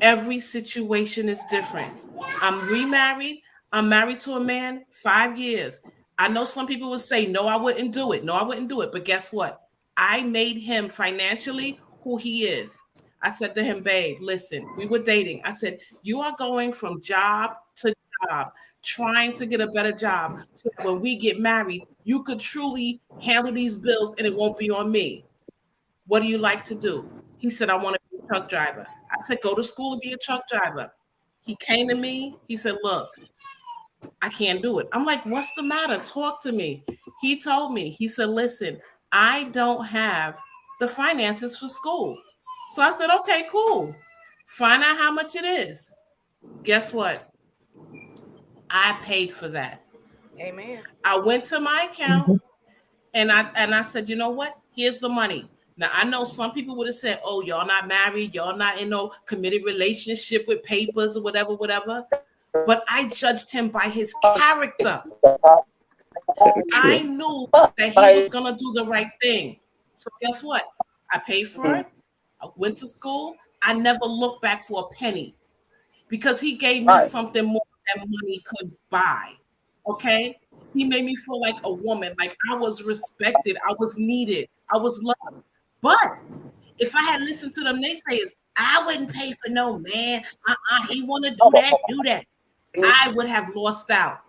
Every situation is different. I'm remarried. I'm married to a man 5 years. I know some people would say, no, I wouldn't do it. No, I wouldn't do it. But guess what? I made him financially who he is. I said to him, babe, listen, we were dating. I said, you are going from job to job, trying to get a better job so that when we get married, you could truly handle these bills and it won't be on me. What do you like to do? He said, I want to be a truck driver. I said, go to school and be a truck driver. He came to me. He said, look, I can't do it. I'm like, what's the matter? Talk to me. He told me, he said, listen, I don't have the finances for school. So I said, okay, cool. Find out how much it is. Guess what? I paid for that. Amen. I went to my account and I said, you know what? Here's the money. Now I know some people would have said, "Oh, y'all not married, y'all not in no committed relationship with papers or whatever, whatever." But I judged him by his character. I knew that he was gonna do the right thing. So guess what? I paid for it. I went to school. I never looked back for a penny because he gave me something more than money could buy. Okay? He made me feel like a woman, like I was respected, I was needed, I was loved. But if I had listened to them naysayers, I wouldn't pay for no man. He want to do that. I would have lost out.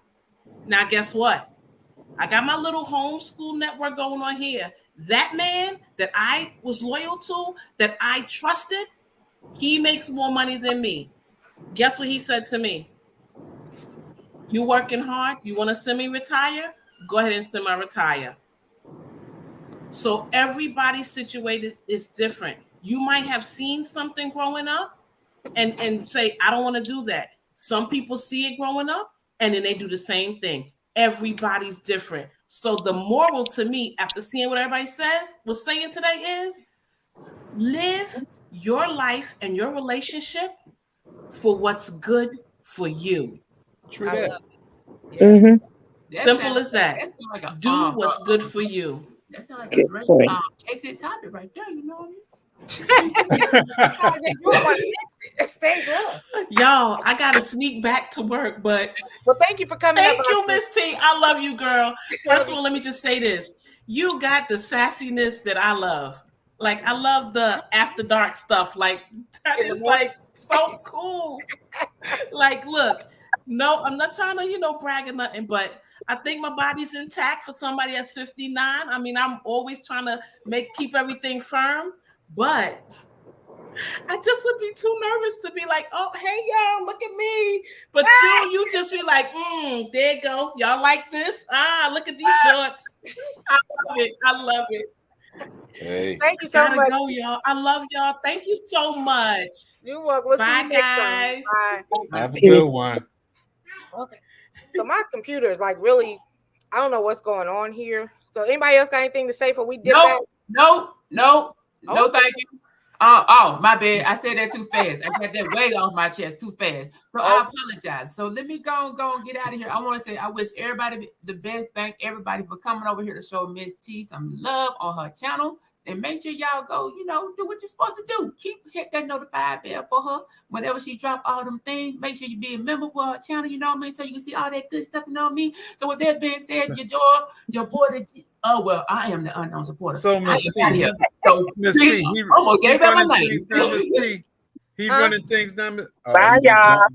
Now, guess what? I got my little homeschool network going on here. That man that I was loyal to, that I trusted, he makes more money than me. Guess what he said to me? You working hard? You want to semi-retire? Go ahead and semi-retire. So everybody's situation is different. You might have seen something growing up and say, I don't want to do that. Some people see it growing up and then they do the same thing. Everybody's different. So the moral to me, after seeing what everybody was saying today is live your life and your relationship for what's good for you. True that. Yeah. Mm-hmm. Simple as that. Like do what's good for you. That sounds like a great exit topic right there. You know what I mean? Y'all, I gotta sneak back to work, but well, thank you for coming. Thank you, Miss T. I love you, girl. First of all, let me just say this: you got the sassiness that I love. Like I love the after dark stuff. Like that is like so cool. Like, look, no, I'm not trying to brag or nothing, but I think my body's intact for somebody that's 59. I mean, I'm always trying to keep everything firm. But I just would be too nervous to be like, oh, hey, y'all, look at me. But you just be like, there you go. Y'all like this? Look at these shorts. I love it. I love it. Hey. Thank you so Gotta much. go, y'all. I love y'all. Thank you so much. You're welcome. We'll see Bye, you next time. guys. Bye. Have a good one. Okay. So my computer is like really, I don't know what's going on here. So anybody else got anything to say before we dip back? No, Oh. thank you. Oh, my bad. I said that too fast. I got that weight off my chest too fast. So I apologize. So let me go and get out of here. I want to say I wish everybody the best. Thank everybody for coming over here to show Miss T some love on her channel. And make sure y'all go, do what you're supposed to do. Hit that notified bell for her. Whenever she drop all them things, make sure you be a member of her channel, you know what I mean? So you can see all that good stuff, you know what I mean? So with that being said, your boy, I am the unknown supporter. So Miss T, so Miss T, he almost gave out my name. Miss T, he running things down. Bye, y'all.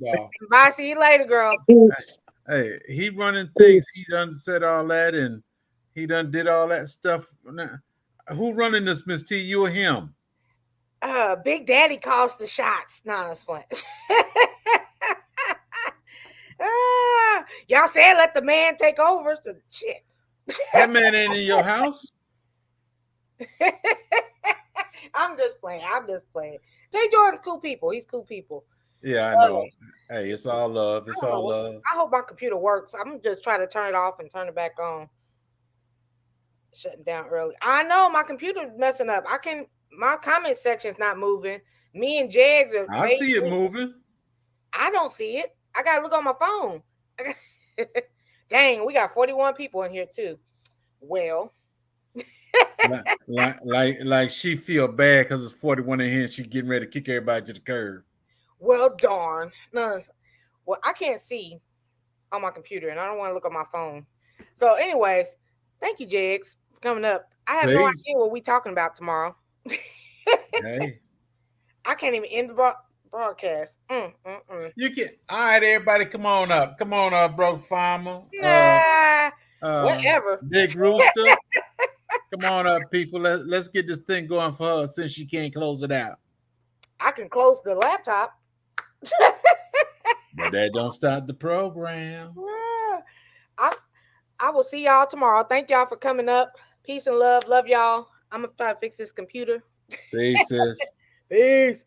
Bye. See you later, girl. Peace. Hey, he running things. He done said all that, and he done did all that stuff. Now, who running this, Miss T? You or him? Big Daddy calls the shots. No, that's fun. Y'all said let the man take over. So shit. That man ain't in your house. I'm just playing. Jay Jordan's cool people. He's cool people. Yeah, I know. Hey, it's all love. It's all love. I hope my computer works. I'm just trying to turn it off and turn it back on. Shutting down early. I know my computer's messing up. My comment section's not moving. Me and Jags are. I see it moving. I don't see it. I gotta look on my phone. Dang, we got 41 people in here too. Well, like she feel bad because it's 41 in here and she getting ready to kick everybody to the curb. Well, darn. No, well, I can't see on my computer and I don't want to look on my phone. So, anyways, thank you, Jags, for coming up. I have no idea what we talking about tomorrow. Hey. I can't even end the broadcast. You can. All right, everybody, come on up. Come on up, Broke Farmer. Whatever. Big Rooster. Come on up, people. Let's get this thing going for her since she can't close it out. I can close the laptop. But that don't stop the program. I will see y'all tomorrow. Thank y'all for coming up. Peace and love. Love y'all. I'm going to try to fix this computer. Peace, sis. Peace.